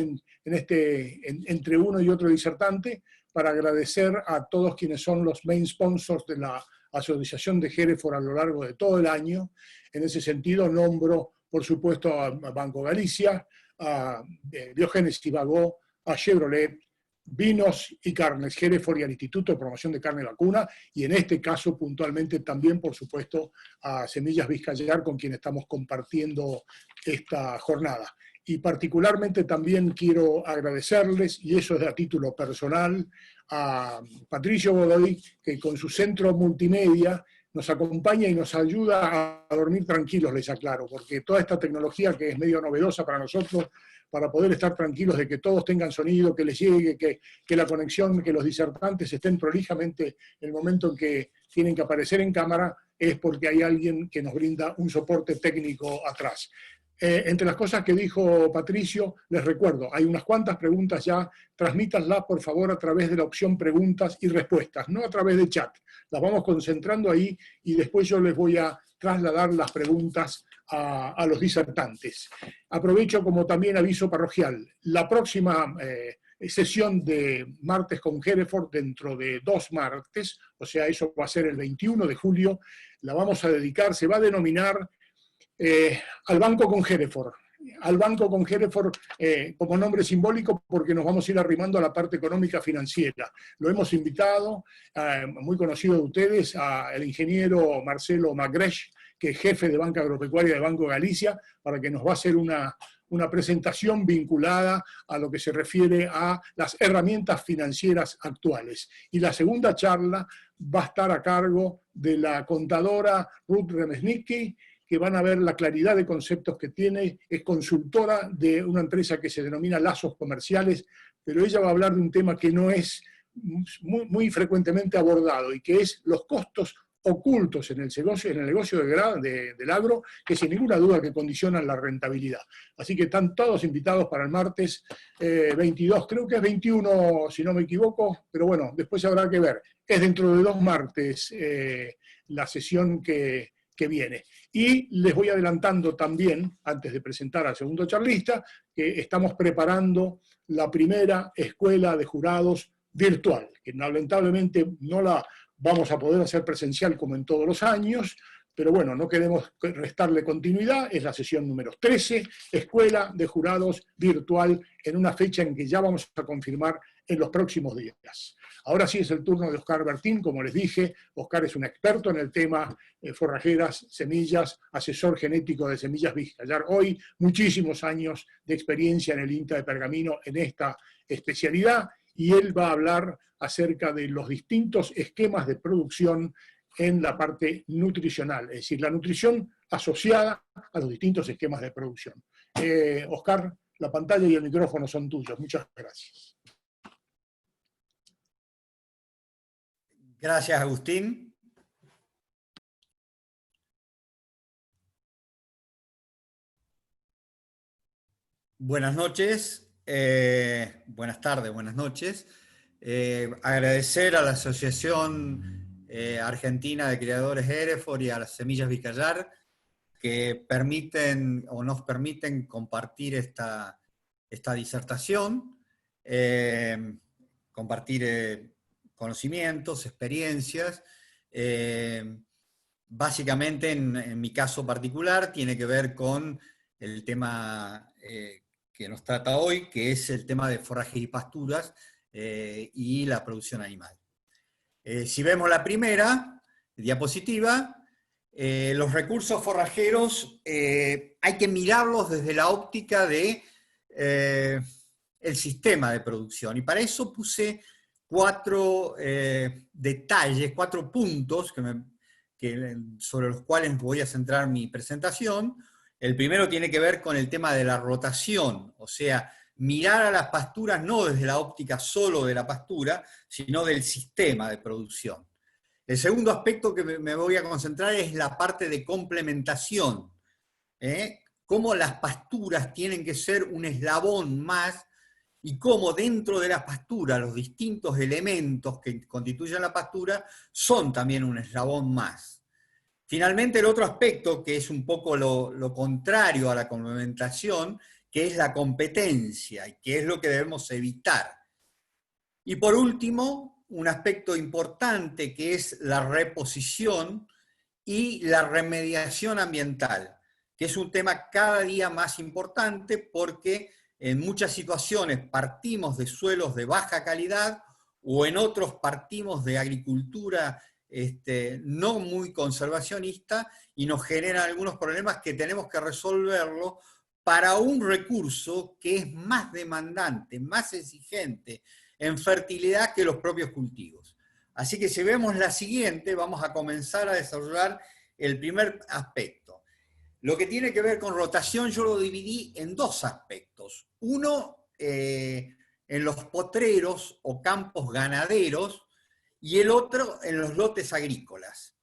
Speaker 2: entre uno y otro disertante para agradecer a todos quienes son los main sponsors de la Asociación de Hereford a lo largo de todo el año. En ese sentido nombro, por supuesto, a Banco Galicia, a Biogénesis Bagó, a Chevrolet, Vinos y Carnes Hereford y al Instituto de Promoción de Carne Vacuna, y en este caso puntualmente también, por supuesto, a Semillas Vizcayar, con quien estamos compartiendo esta jornada. Y particularmente también quiero agradecerles, y eso es a título personal, a Patricio Godoy, que con su centro multimedia nos acompaña y nos ayuda a dormir tranquilos, les aclaro, porque toda esta tecnología que es medio novedosa para nosotros, para poder estar tranquilos de que todos tengan sonido, que les llegue, que la conexión, que los disertantes estén prolijamente en el momento en que tienen que aparecer en cámara, es porque hay alguien que nos brinda un soporte técnico atrás. Entre las cosas que dijo Patricio, les recuerdo, hay unas cuantas preguntas ya, transmítanlas por favor a través de la opción preguntas y respuestas, no a través de chat. Las vamos concentrando ahí y después yo les voy a trasladar las preguntas a los disertantes. Aprovecho como también aviso parroquial, la próxima sesión de Martes con Hereford, dentro de 2 martes, o sea, eso va a ser el 21 de julio, la vamos a dedicar, se va a denominar al Banco con Hereford. Al Banco con Hereford como nombre simbólico, porque nos vamos a ir arrimando a la parte económica financiera. Lo hemos invitado, muy conocido de ustedes, al ingeniero Marcelo Magresch, que es jefe de Banca Agropecuaria de Banco Galicia, para que nos va a hacer una presentación vinculada a lo que se refiere a las herramientas financieras actuales. Y la segunda charla va a estar a cargo de la contadora Ruth Remesnicki, que van a ver la claridad de conceptos que tiene. Es consultora de una empresa que se denomina Lazos Comerciales, pero ella va a hablar de un tema que no es muy frecuentemente abordado, y que es los costos ocultos en el negocio del agro, que sin ninguna duda que condicionan la rentabilidad. Así que están todos invitados para el martes 22, creo que es 21 si no me equivoco, pero bueno, después habrá que ver. Es dentro de 2 martes la sesión que viene. Y les voy adelantando también, antes de presentar al segundo charlista, que estamos preparando la primera escuela de jurados virtual, que lamentablemente no la vamos a poder hacer presencial como en todos los años, pero bueno, no queremos restarle continuidad. Es la sesión número 13, escuela de jurados virtual, en una fecha en que ya vamos a confirmar en los próximos días. Ahora sí es el turno de Oscar Bertín. Como les dije, Oscar es un experto en el tema forrajeras, semillas, asesor genético de semillas Vizcayar. Hoy, muchísimos años de experiencia en el INTA de Pergamino en esta especialidad, y él va a hablar acerca de los distintos esquemas de producción en la parte nutricional, es decir, la nutrición asociada a los distintos esquemas de producción. Oscar, la pantalla y el micrófono son tuyos. Muchas gracias.
Speaker 6: Gracias, Agustín. Buenas noches, buenas tardes, buenas noches. Agradecer a la Asociación Argentina de Criadores Hereford y a las Semillas Vizcayar que permiten o nos permiten compartir esta disertación, compartir conocimientos, experiencias. Básicamente, en mi caso particular, tiene que ver con el tema que nos trata hoy, que es el tema de forrajes y pasturas y la producción animal. Si vemos la primera diapositiva, los recursos forrajeros hay que mirarlos desde la óptica de el sistema de producción, y para eso puse 4 detalles, 4 puntos sobre los cuales voy a centrar mi presentación. El primero tiene que ver con el tema de la rotación, o sea, mirar a las pasturas no desde la óptica solo de la pastura, sino del sistema de producción. El segundo aspecto que me voy a concentrar es la parte de complementación. Cómo las pasturas tienen que ser un eslabón más, y cómo dentro de la pastura los distintos elementos que constituyen la pastura son también un eslabón más. Finalmente, el otro aspecto, que es un poco lo contrario a la complementación, que es la competencia, y que es lo que debemos evitar. Y por último, un aspecto importante, que es la reposición y la remediación ambiental, que es un tema cada día más importante, porque en muchas situaciones partimos de suelos de baja calidad, o en otros partimos de agricultura no muy conservacionista, y nos generan algunos problemas que tenemos que resolverlo para un recurso que es más demandante, más exigente en fertilidad que los propios cultivos. Así que si vemos la siguiente, vamos a comenzar a desarrollar el primer aspecto. Lo que tiene que ver con rotación yo lo dividí en 2 aspectos. Uno, en los potreros o campos ganaderos, y el otro en los lotes agrícolas.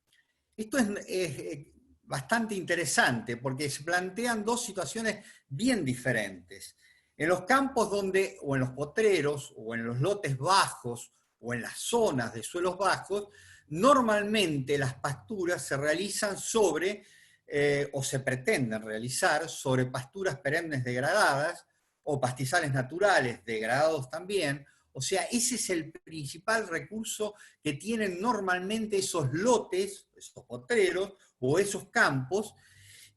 Speaker 6: Esto es bastante interesante porque se plantean 2 situaciones bien diferentes. En los campos donde, o en los potreros, o en los lotes bajos, o en las zonas de suelos bajos, normalmente las pasturas se realizan sobre, o se pretenden realizar, sobre pasturas perennes degradadas, o pastizales naturales degradados también. O sea, ese es el principal recurso que tienen normalmente esos lotes, esos potreros o esos campos,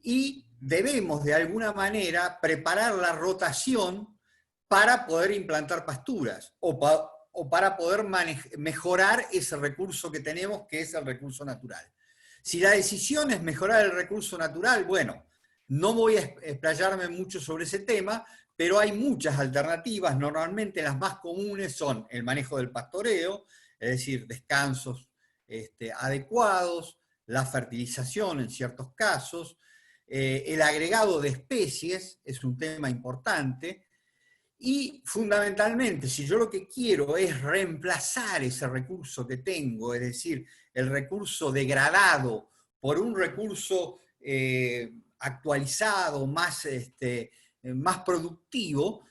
Speaker 6: y debemos de alguna manera preparar la rotación para poder implantar pasturas o para poder mejorar ese recurso que tenemos, que es el recurso natural. Si la decisión es mejorar el recurso natural, bueno, no voy a explayarme mucho sobre ese tema, pero hay muchas alternativas. Normalmente las más comunes son el manejo del pastoreo, es decir, descansos adecuados, la fertilización en ciertos casos, el agregado de especies es un tema importante, Y fundamentalmente, si yo lo que quiero es reemplazar ese recurso que tengo, es decir, el recurso degradado por un recurso actualizado, más productivo,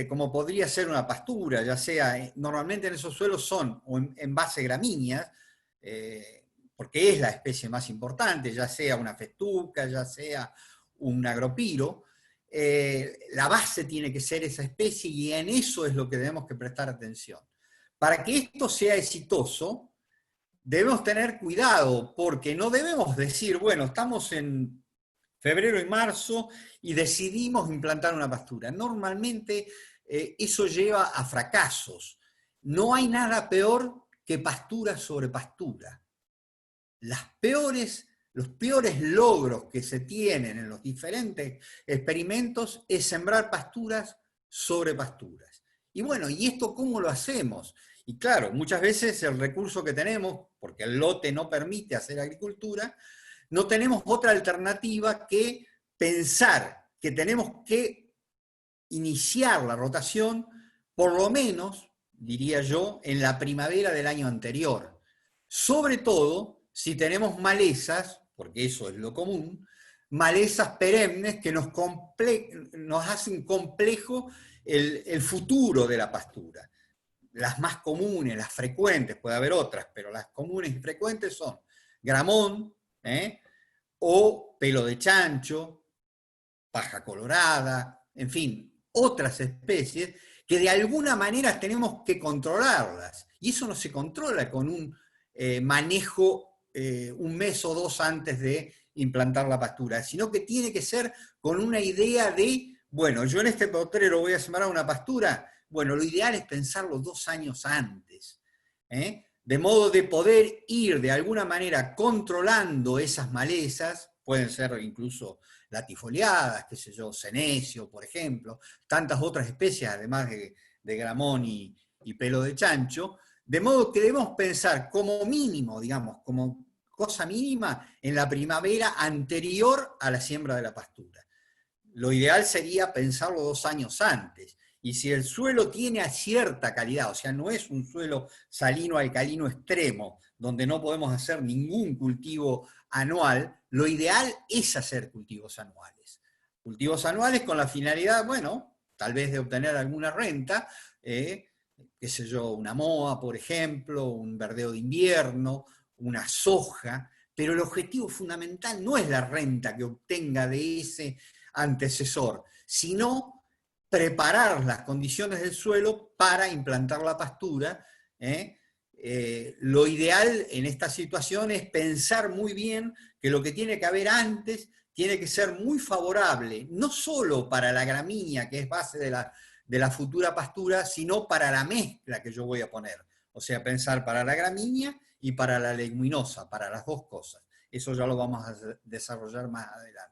Speaker 6: como podría ser una pastura, ya sea, normalmente en esos suelos son o en base gramíneas, porque es la especie más importante, ya sea una festuca, ya sea un agropiro, la base tiene que ser esa especie y en eso es lo que debemos que prestar atención. Para que esto sea exitoso, debemos tener cuidado, porque no debemos decir, bueno, estamos en febrero y marzo y decidimos implantar una pastura. Normalmente eso lleva a fracasos. No hay nada peor que pastura sobre pastura. Los peores logros que se tienen en los diferentes experimentos es sembrar pasturas sobre pasturas. Y bueno, ¿y esto cómo lo hacemos? Y claro, muchas veces el recurso que tenemos, porque el lote no permite hacer agricultura, no tenemos otra alternativa que pensar que tenemos que iniciar la rotación, por lo menos, diría yo, en la primavera del año anterior. Sobre todo si tenemos malezas, porque eso es lo común, malezas perennes que nos hacen complejo el futuro de la pastura. Las más comunes, las frecuentes, puede haber otras, pero las comunes y frecuentes son gramón, o pelo de chancho, paja colorada, en fin, otras especies que de alguna manera tenemos que controlarlas. Y eso no se controla con un manejo un mes o dos antes de implantar la pastura, sino que tiene que ser con una idea de, bueno, yo en este potrero voy a sembrar una pastura, bueno, lo ideal es pensarlo 2 años antes, de modo de poder ir de alguna manera controlando esas malezas, pueden ser incluso latifoliadas, qué sé yo, senecio, por ejemplo, tantas otras especies, además de gramón y pelo de chancho, de modo que debemos pensar como mínimo, digamos, como cosa mínima, en la primavera anterior a la siembra de la pastura. Lo ideal sería pensarlo 2 años antes. Y si el suelo tiene cierta calidad, o sea, no es un suelo salino-alcalino extremo, donde no podemos hacer ningún cultivo anual, lo ideal es hacer cultivos anuales. Cultivos anuales con la finalidad, bueno, tal vez de obtener alguna renta, qué sé yo, una moa, por ejemplo, un verdeo de invierno, una soja, pero el objetivo fundamental no es la renta que obtenga de ese antecesor, sino preparar las condiciones del suelo para implantar la pastura. Lo ideal en esta situación es pensar muy bien que lo que tiene que haber antes tiene que ser muy favorable, no solo para la gramínea, que es base de la futura pastura, sino para la mezcla que yo voy a poner. O sea, pensar para la gramínea y para la leguminosa, para las dos cosas. Eso ya lo vamos a desarrollar más adelante.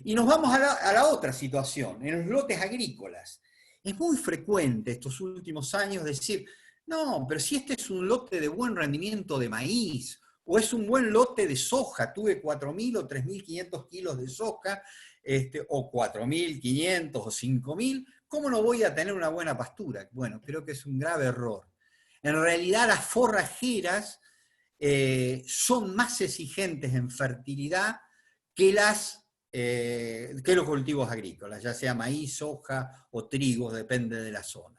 Speaker 6: Y nos vamos a la otra situación, en los lotes agrícolas. Es muy frecuente estos últimos años decir, no, pero si este es un lote de buen rendimiento de maíz, o es un buen lote de soja, tuve 4.000 o 3.500 kilos de soja, o 4.500 o 5.000, ¿cómo no voy a tener una buena pastura? Bueno, creo que es un grave error. En realidad las forrajeras son más exigentes en fertilidad que los cultivos agrícolas, ya sea maíz, soja o trigo, depende de la zona.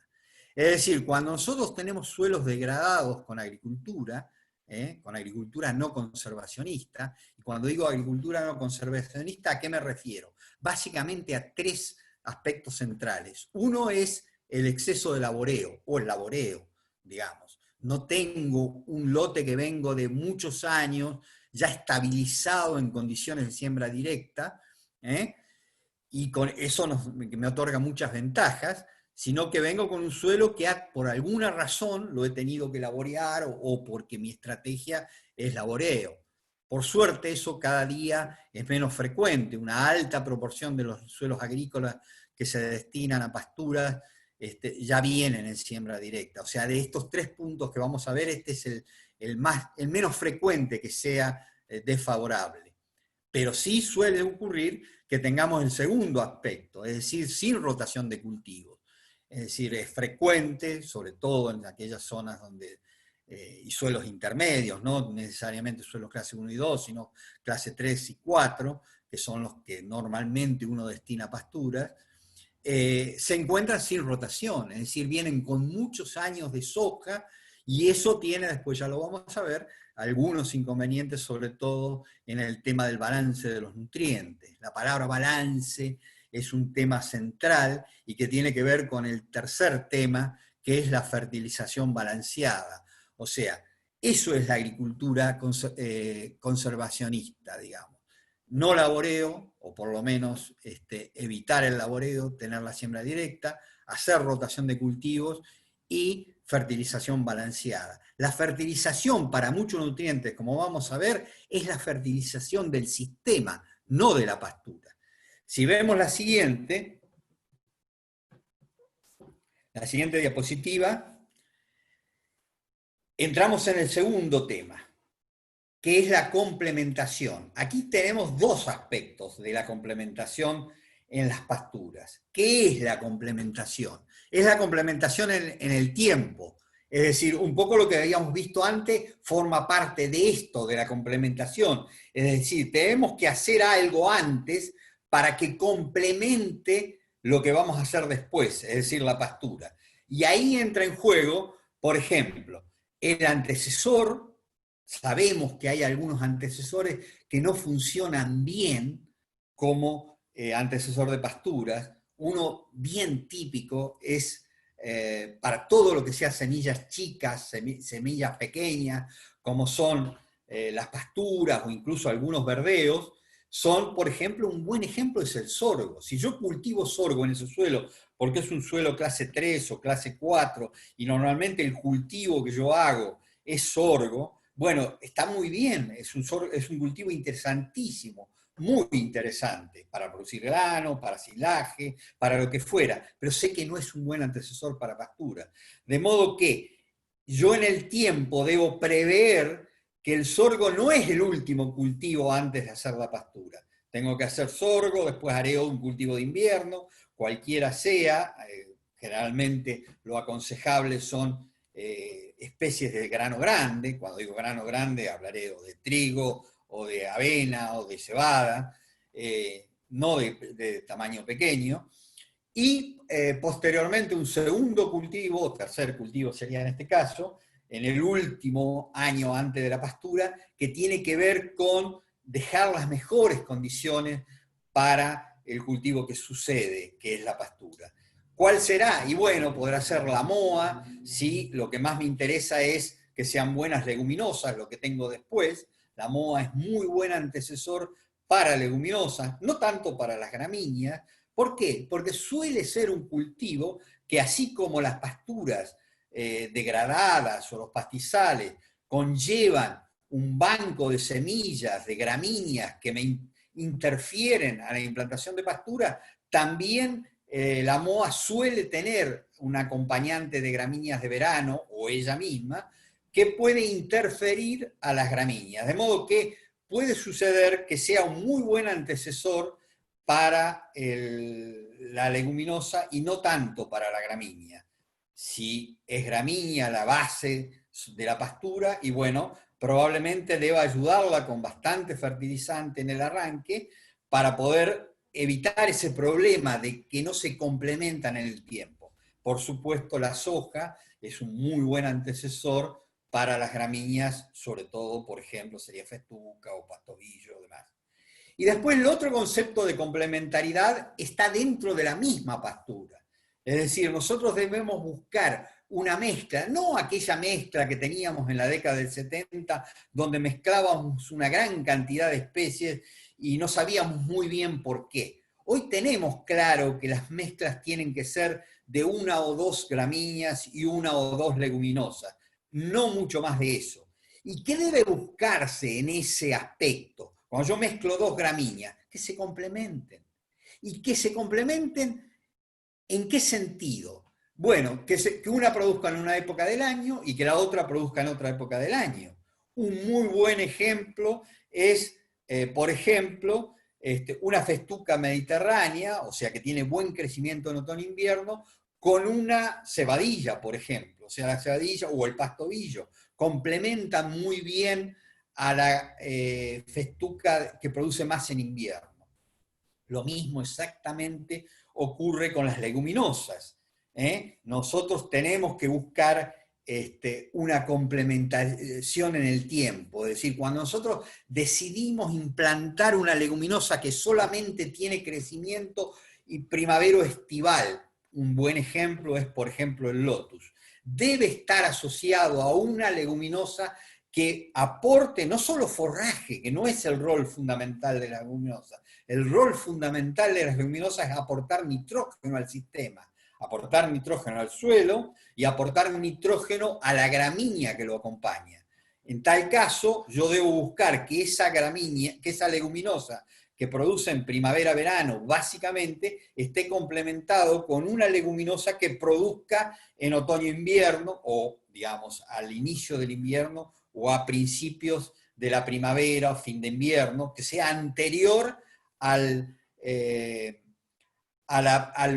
Speaker 6: Es decir, cuando nosotros tenemos suelos degradados con agricultura no conservacionista, y cuando digo agricultura no conservacionista, ¿a qué me refiero? Básicamente a 3 aspectos centrales. Uno es el exceso de laboreo, o el laboreo, digamos. No tengo un lote que vengo de muchos años, ya estabilizado en condiciones de siembra directa, y con eso me otorga muchas ventajas, sino que vengo con un suelo que por alguna razón lo he tenido que laborear o porque mi estrategia es laboreo. Por suerte eso cada día es menos frecuente, una alta proporción de los suelos agrícolas que se destinan a pasturas ya vienen en siembra directa. O sea, de estos 3 puntos que vamos a ver, este es el menos frecuente que sea desfavorable. Pero sí suele ocurrir que tengamos el segundo aspecto, es decir, sin rotación de cultivos. Es decir, es frecuente, sobre todo en aquellas zonas donde, y suelos intermedios, no necesariamente suelos clase 1 y 2, sino clase 3 y 4, que son los que normalmente uno destina a pasturas, se encuentran sin rotación, es decir, vienen con muchos años de soja, y eso tiene, después ya lo vamos a ver, algunos inconvenientes, sobre todo en el tema del balance de los nutrientes. La palabra balance es un tema central y que tiene que ver con el tercer tema, que es la fertilización balanceada. O sea, eso es la agricultura conservacionista, digamos. No laboreo, o por lo menos evitar el laboreo, tener la siembra directa, hacer rotación de cultivos y fertilización balanceada. La fertilización para muchos nutrientes, como vamos a ver, es la fertilización del sistema, no de la pastura. Si vemos la siguiente diapositiva, entramos en el segundo tema, que es la complementación. Aquí tenemos dos aspectos de la complementación en las pasturas. ¿Qué es la complementación? Es la complementación en el tiempo. Es decir, un poco lo que habíamos visto antes forma parte de esto, de la complementación. Es decir, tenemos que hacer algo antes para que complemente lo que vamos a hacer después, es decir, la pastura. Y ahí entra en juego, por ejemplo, el antecesor. Sabemos que hay algunos antecesores que no funcionan bien como antecesor de pasturas. Uno bien típico es para todo lo que sea semillas chicas, semillas pequeñas, como son las pasturas o incluso algunos verdeos, son, por ejemplo, un buen ejemplo es el sorgo. Si yo cultivo sorgo en ese suelo, porque es un suelo clase 3 o clase 4, y normalmente el cultivo que yo hago es sorgo, bueno, está muy bien, es un cultivo interesantísimo, muy interesante para producir grano, para silaje, para lo que fuera, pero sé que no es un buen antecesor para pastura. De modo que yo en el tiempo debo prever que el sorgo no es el último cultivo antes de hacer la pastura. Tengo que hacer sorgo, después haré un cultivo de invierno, cualquiera sea, generalmente lo aconsejable son especies de grano grande. Cuando digo grano grande hablaré o de trigo, o de avena, o de cebada, no de tamaño pequeño. Y posteriormente un segundo cultivo, o tercer cultivo sería en este caso, en el último año antes de la pastura, que tiene que ver con dejar las mejores condiciones para el cultivo que sucede, que es la pastura. ¿Cuál será? Y bueno, podrá ser la moa, si lo que más me interesa es que sean buenas leguminosas, lo que tengo después. La moa es muy buen antecesor para leguminosas, no tanto para las gramíneas. ¿Por qué? Porque suele ser un cultivo que, así como las pasturas degradadas o los pastizales conllevan un banco de semillas, de gramíneas que me interfieren a la implantación de pastura, también la moa suele tener un acompañante de gramíneas de verano, o ella misma, que puede interferir a las gramíneas. De modo que puede suceder que sea un muy buen antecesor para la leguminosa y no tanto para la gramínea. Si es gramínea la base de la pastura, y bueno, probablemente deba ayudarla con bastante fertilizante en el arranque para poder evitar ese problema de que no se complementan en el tiempo. Por supuesto, la soja es un muy buen antecesor para las gramíneas, sobre todo, por ejemplo, sería festuca o pastobillo o demás. Y después el otro concepto de complementariedad está dentro de la misma pastura. Es decir, nosotros debemos buscar una mezcla, no aquella mezcla que teníamos en la década del 70, donde mezclábamos una gran cantidad de especies y no sabíamos muy bien por qué. Hoy tenemos claro que las mezclas tienen que ser de 1 o 2 gramíneas y 1 o 2 leguminosas, no mucho más de eso. ¿Y qué debe buscarse en ese aspecto? Cuando yo mezclo 2 gramíneas, que se complementen. ¿Y que se complementen en qué sentido? Bueno, que una produzca en una época del año y que la otra produzca en otra época del año. Un muy buen ejemplo es, por ejemplo, una festuca mediterránea, o sea que tiene buen crecimiento en otoño e invierno, con una cebadilla, por ejemplo. O sea, la cebadilla o el pastobillo complementan muy bien a la festuca que produce más en invierno. Lo mismo exactamente ocurre con las leguminosas. Nosotros tenemos que buscar una complementación en el tiempo. Es decir, cuando nosotros decidimos implantar una leguminosa que solamente tiene crecimiento y primavero estival, un buen ejemplo es, por ejemplo, el lotus, debe estar asociado a una leguminosa que aporte no solo forraje, que no es el rol fundamental de la leguminosa. El rol fundamental de las leguminosas es aportar nitrógeno al sistema, aportar nitrógeno al suelo y aportar nitrógeno a la gramínea que lo acompaña. En tal caso, yo debo buscar que esa gramínea, que esa leguminosa que produce en primavera-verano, básicamente, esté complementado con una leguminosa que produzca en otoño-invierno, o digamos, al inicio del invierno, o a principios de la primavera o fin de invierno, que sea anterior al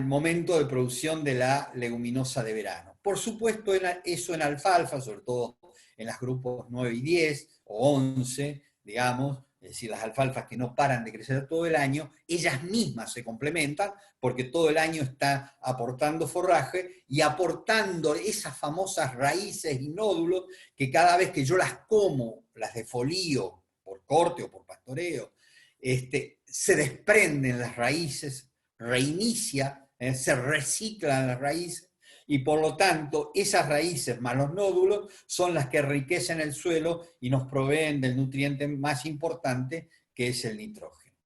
Speaker 6: momento de producción de la leguminosa de verano. Por supuesto, eso en alfalfa, sobre todo en los grupos 9 y 10, o 11, digamos, es decir, las alfalfas que no paran de crecer todo el año, ellas mismas se complementan porque todo el año está aportando forraje y aportando esas famosas raíces y nódulos que cada vez que yo las como, las defolió por corte o por pastoreo, se desprenden las raíces, reinicia, se reciclan las raíces, y por lo tanto esas raíces más los nódulos son las que enriquecen el suelo y nos proveen del nutriente más importante, que es el nitrógeno.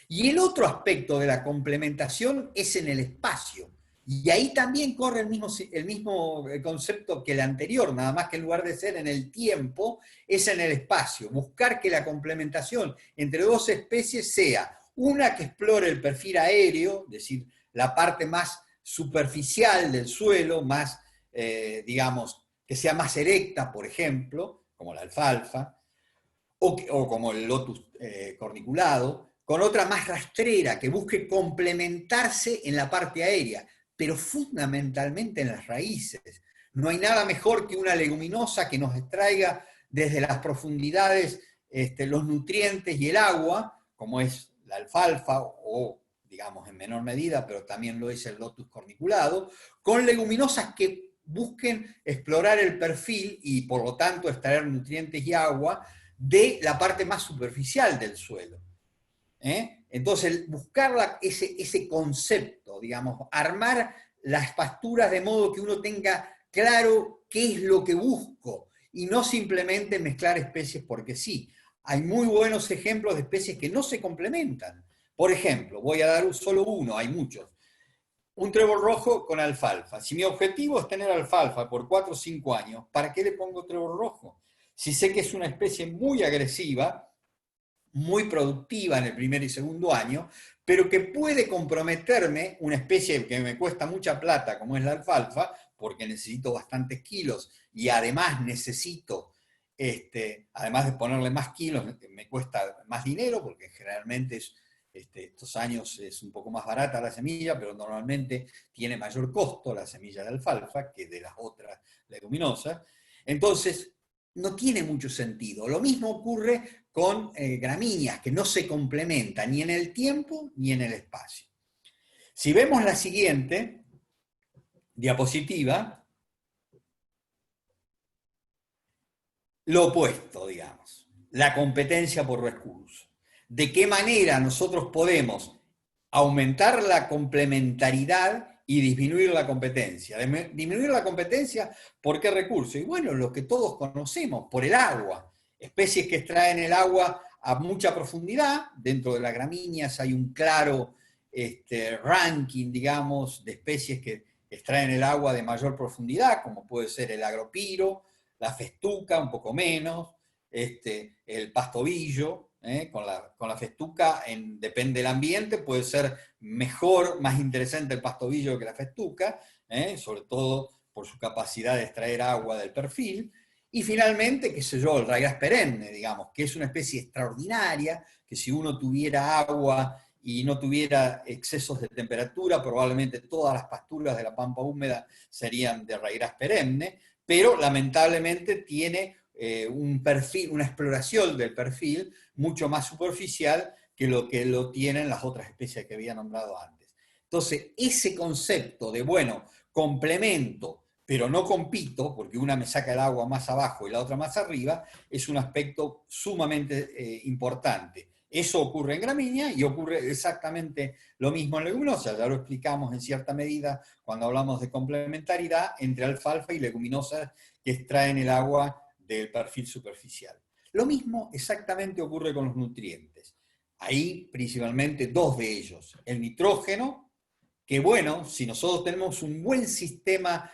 Speaker 6: Y el otro aspecto de la complementación es en el espacio, y ahí también corre el mismo concepto que el anterior, nada más que en lugar de ser en el tiempo, es en el espacio. Buscar que la complementación entre dos especies sea una que explore el perfil aéreo, es decir, la parte más superficial del suelo, más, digamos, que sea más erecta, por ejemplo, como la alfalfa, o como el lotus corniculado, con otra más rastrera, que busque complementarse en la parte aérea, pero fundamentalmente en las raíces. No hay nada mejor que una leguminosa que nos extraiga desde las profundidades los nutrientes y el agua, como es la alfalfa o digamos en menor medida, pero también lo es el lotus corniculado, con leguminosas que busquen explorar el perfil y por lo tanto extraer nutrientes y agua de la parte más superficial del suelo. Entonces, buscar ese concepto, digamos, armar las pasturas de modo que uno tenga claro qué es lo que busco y no simplemente mezclar especies porque sí. Hay muy buenos ejemplos de especies que no se complementan. Por ejemplo, voy a dar solo uno, hay muchos. Un trébol rojo con alfalfa. Si mi objetivo es tener alfalfa por 4 o 5 años, ¿para qué le pongo trébol rojo? Si sé que es una especie muy agresiva, muy productiva en el primer y segundo año, pero que puede comprometerme, una especie que me cuesta mucha plata, como es la alfalfa, porque necesito bastantes kilos y además necesito, además de ponerle más kilos, me cuesta más dinero, porque generalmente estos años es un poco más barata la semilla, pero normalmente tiene mayor costo la semilla de alfalfa que de las otras leguminosas. Entonces, no tiene mucho sentido. Lo mismo ocurre con gramíneas, que no se complementan ni en el tiempo ni en el espacio. Si vemos la siguiente diapositiva, lo opuesto, digamos, la competencia por recursos. ¿De qué manera nosotros podemos aumentar la complementariedad y disminuir la competencia? Disminuir la competencia, ¿por qué recursos? Y bueno, lo que todos conocemos, por el agua. Especies que extraen el agua a mucha profundidad, dentro de las gramíneas hay un claro ranking, digamos, de especies que extraen el agua de mayor profundidad, como puede ser el agropiro, la festuca, un poco menos, el pastobillo. Con la festuca, depende del ambiente, puede ser mejor, más interesante el pastobillo que la festuca, sobre todo por su capacidad de extraer agua del perfil. Y finalmente, qué sé yo, el rayas perenne, digamos, que es una especie extraordinaria, que si uno tuviera agua y no tuviera excesos de temperatura, probablemente todas las pasturas de la pampa húmeda serían de raíz perenne, pero lamentablemente tiene un perfil, una exploración del perfil mucho más superficial que lo tienen las otras especies que había nombrado antes. Entonces, ese concepto de, bueno, complemento, pero no compito, porque una me saca el agua más abajo y la otra más arriba, es un aspecto sumamente importante. Eso ocurre en gramínea y ocurre exactamente lo mismo en leguminosas. Ya lo explicamos en cierta medida cuando hablamos de complementariedad entre alfalfa y leguminosas que extraen el agua del perfil superficial. Lo mismo exactamente ocurre con los nutrientes. Hay principalmente dos de ellos. El nitrógeno, que bueno, si nosotros tenemos un buen sistema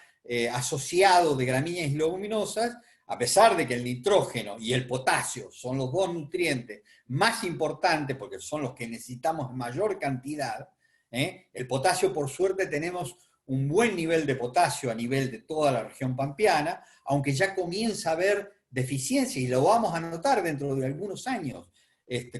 Speaker 6: asociado de gramíneas y leguminosas, a pesar de que el nitrógeno y el potasio son los dos nutrientes más importantes, porque son los que necesitamos en mayor cantidad, el potasio, por suerte, tenemos un buen nivel de potasio a nivel de toda la región pampeana, aunque ya comienza a haber deficiencia, y lo vamos a notar dentro de algunos años,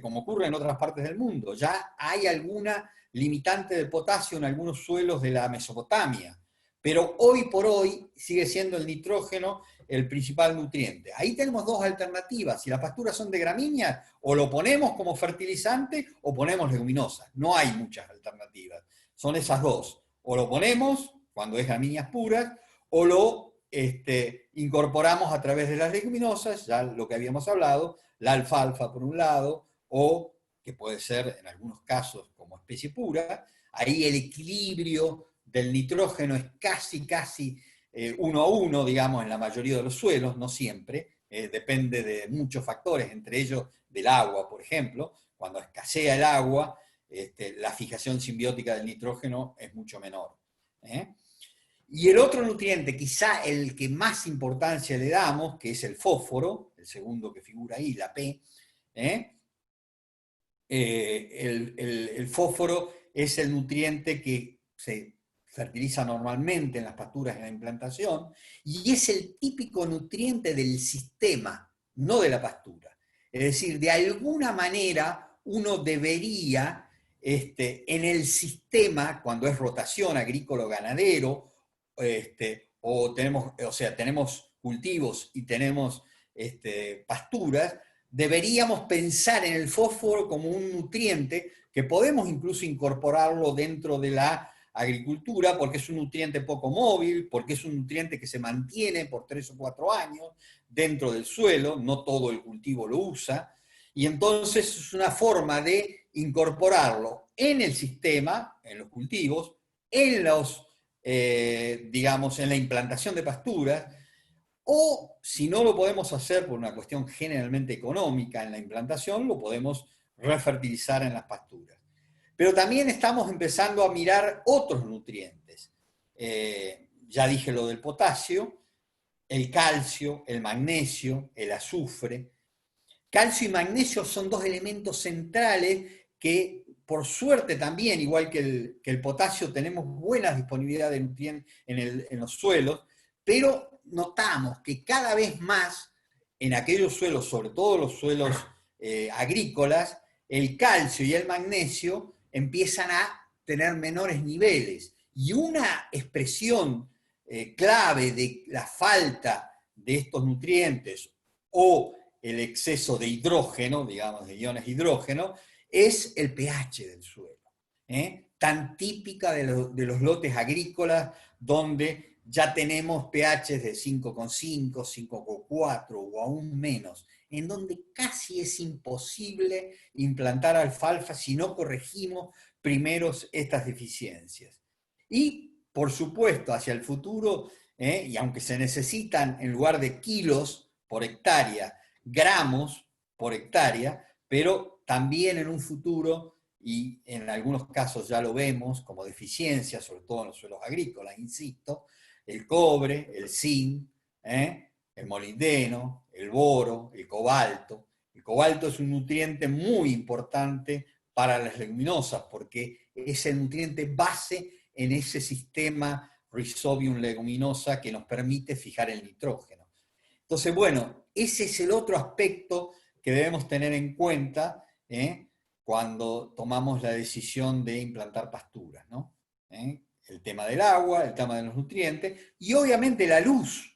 Speaker 6: como ocurre en otras partes del mundo. Ya hay alguna limitante de potasio en algunos suelos de la Mesopotamia, pero hoy por hoy sigue siendo el nitrógeno el principal nutriente. Ahí tenemos dos alternativas. Si las pasturas son de gramíneas, o lo ponemos como fertilizante o ponemos leguminosas. No hay muchas alternativas. Son esas dos. O lo ponemos cuando es gramíneas puras, o lo incorporamos a través de las leguminosas, ya lo que habíamos hablado, la alfalfa por un lado, o que puede ser en algunos casos como especie pura. Ahí el equilibrio del nitrógeno es casi 1-1, digamos, en la mayoría de los suelos, no siempre, depende de muchos factores, entre ellos del agua, por ejemplo. Cuando escasea el agua, la fijación simbiótica del nitrógeno es mucho menor. Y el otro nutriente, quizá el que más importancia le damos, que es el fósforo, el segundo que figura ahí, la P, el fósforo es el nutriente que se fertiliza normalmente en las pasturas en la implantación, y es el típico nutriente del sistema, no de la pastura. Es decir, de alguna manera uno debería, en el sistema, cuando es rotación agrícola-ganadero, tenemos cultivos y tenemos pasturas, deberíamos pensar en el fósforo como un nutriente que podemos incluso incorporarlo dentro de la agricultura, porque es un nutriente poco móvil, porque es un nutriente que se mantiene por 3 o 4 años dentro del suelo, no todo el cultivo lo usa, y entonces es una forma de incorporarlo en el sistema, en los cultivos, en los, digamos, en la implantación de pasturas, o si no lo podemos hacer por una cuestión generalmente económica en la implantación, lo podemos refertilizar en las pasturas. Pero también estamos empezando a mirar otros nutrientes. Ya dije lo del potasio, el calcio, el magnesio, el azufre. Calcio y magnesio son dos elementos centrales que, por suerte también, igual que el potasio, tenemos buena disponibilidad de nutrientes en los suelos, pero notamos que cada vez más en aquellos suelos, sobre todo los suelos agrícolas, el calcio y el magnesio empiezan a tener menores niveles. Y una expresión clave de la falta de estos nutrientes o el exceso de hidrógeno, digamos, de iones de hidrógeno, es el pH del suelo. Tan típica de los lotes agrícolas donde ya tenemos pHs de 5,5, 5,4 o aún menos, en donde casi es imposible implantar alfalfa si no corregimos primero estas deficiencias. Y, por supuesto, hacia el futuro, y aunque se necesitan en lugar de kilos por hectárea, gramos por hectárea, pero también en un futuro, y en algunos casos ya lo vemos como deficiencia, sobre todo en los suelos agrícolas, insisto, el cobre, el zinc, el molibdeno, el boro, el cobalto. El cobalto es un nutriente muy importante para las leguminosas porque es el nutriente base en ese sistema Rhizobium leguminosa que nos permite fijar el nitrógeno. Entonces, bueno, ese es el otro aspecto que debemos tener en cuenta cuando tomamos la decisión de implantar pasturas, ¿no? El tema del agua, el tema de los nutrientes, y obviamente la luz.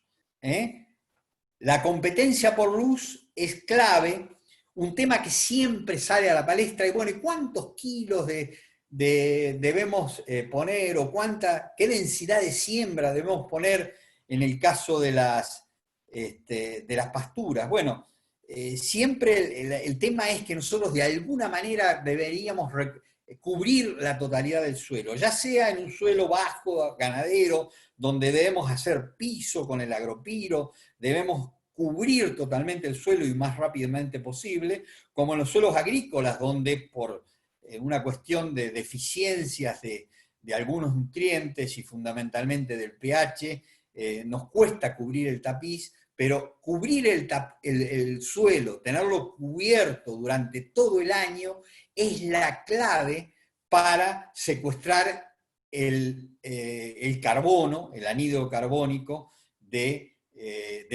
Speaker 6: La competencia por luz es clave, un tema que siempre sale a la palestra, y bueno, ¿cuántos kilos debemos poner, o qué densidad de siembra debemos poner en el caso de las pasturas? Bueno, siempre el tema es que nosotros de alguna manera deberíamos cubrir la totalidad del suelo, ya sea en un suelo bajo, ganadero, donde debemos hacer piso con el agropiro, debemos cubrir totalmente el suelo y más rápidamente posible, como en los suelos agrícolas, donde por una cuestión de deficiencias de algunos nutrientes y fundamentalmente del pH, nos cuesta cubrir el tapiz, pero cubrir el suelo, tenerlo cubierto durante todo el año, es la clave para secuestrar el carbono, el anhídrido carbónico del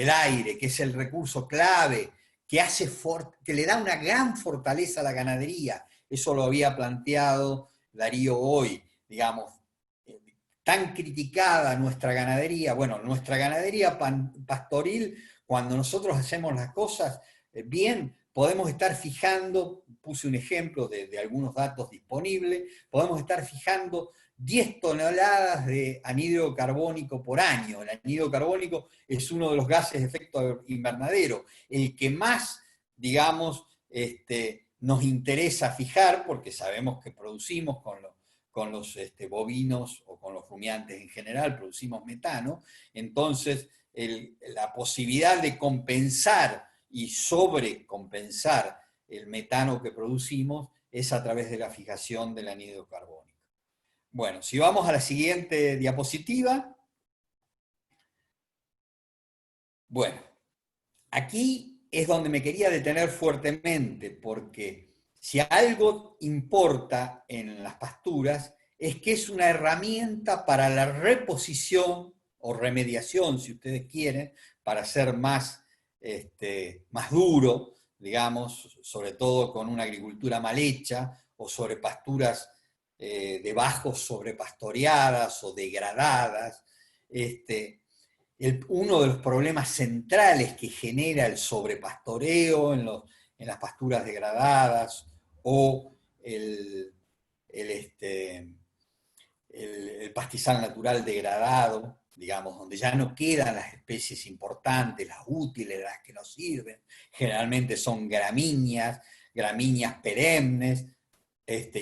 Speaker 6: aire, que es el recurso clave, que le da una gran fortaleza a la ganadería. Eso lo había planteado Darío hoy, digamos, tan criticada nuestra ganadería. Bueno, nuestra ganadería pastoril, cuando nosotros hacemos las cosas bien, podemos estar fijando, puse un ejemplo de algunos datos disponibles, podemos estar fijando 10 toneladas de anhídrido carbónico por año. El anhídrido carbónico es uno de los gases de efecto invernadero, el que más, digamos, nos interesa fijar, porque sabemos que producimos con los bovinos o con los rumiantes en general, producimos metano. Entonces la posibilidad de compensar y sobrecompensar el metano que producimos es a través de la fijación del anhídrido carbónico. Bueno, si vamos a la siguiente diapositiva. Bueno, aquí es donde me quería detener fuertemente, porque si algo importa en las pasturas es que es una herramienta para la reposición o remediación, si ustedes quieren, para ser más duro, digamos, sobre todo con una agricultura mal hecha o sobre pasturas debajo sobrepastoreadas o degradadas. Uno de los problemas centrales que genera el sobrepastoreo en las pasturas degradadas o el pastizal natural degradado, digamos, donde ya no quedan las especies importantes, las útiles, las que nos sirven, generalmente son gramíneas perennes,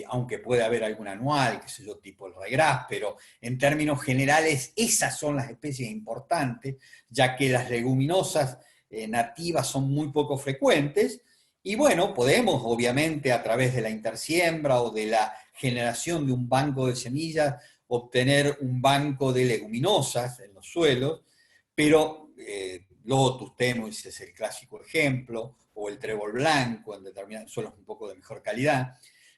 Speaker 6: aunque puede haber algún anual, qué sé yo, tipo el regras, pero en términos generales esas son las especies importantes, ya que las leguminosas nativas son muy poco frecuentes, y bueno, podemos obviamente a través de la intersiembra o de la generación de un banco de semillas obtener un banco de leguminosas en los suelos, pero Lotus tenuis es el clásico ejemplo, o el trébol blanco en determinados suelos un poco de mejor calidad.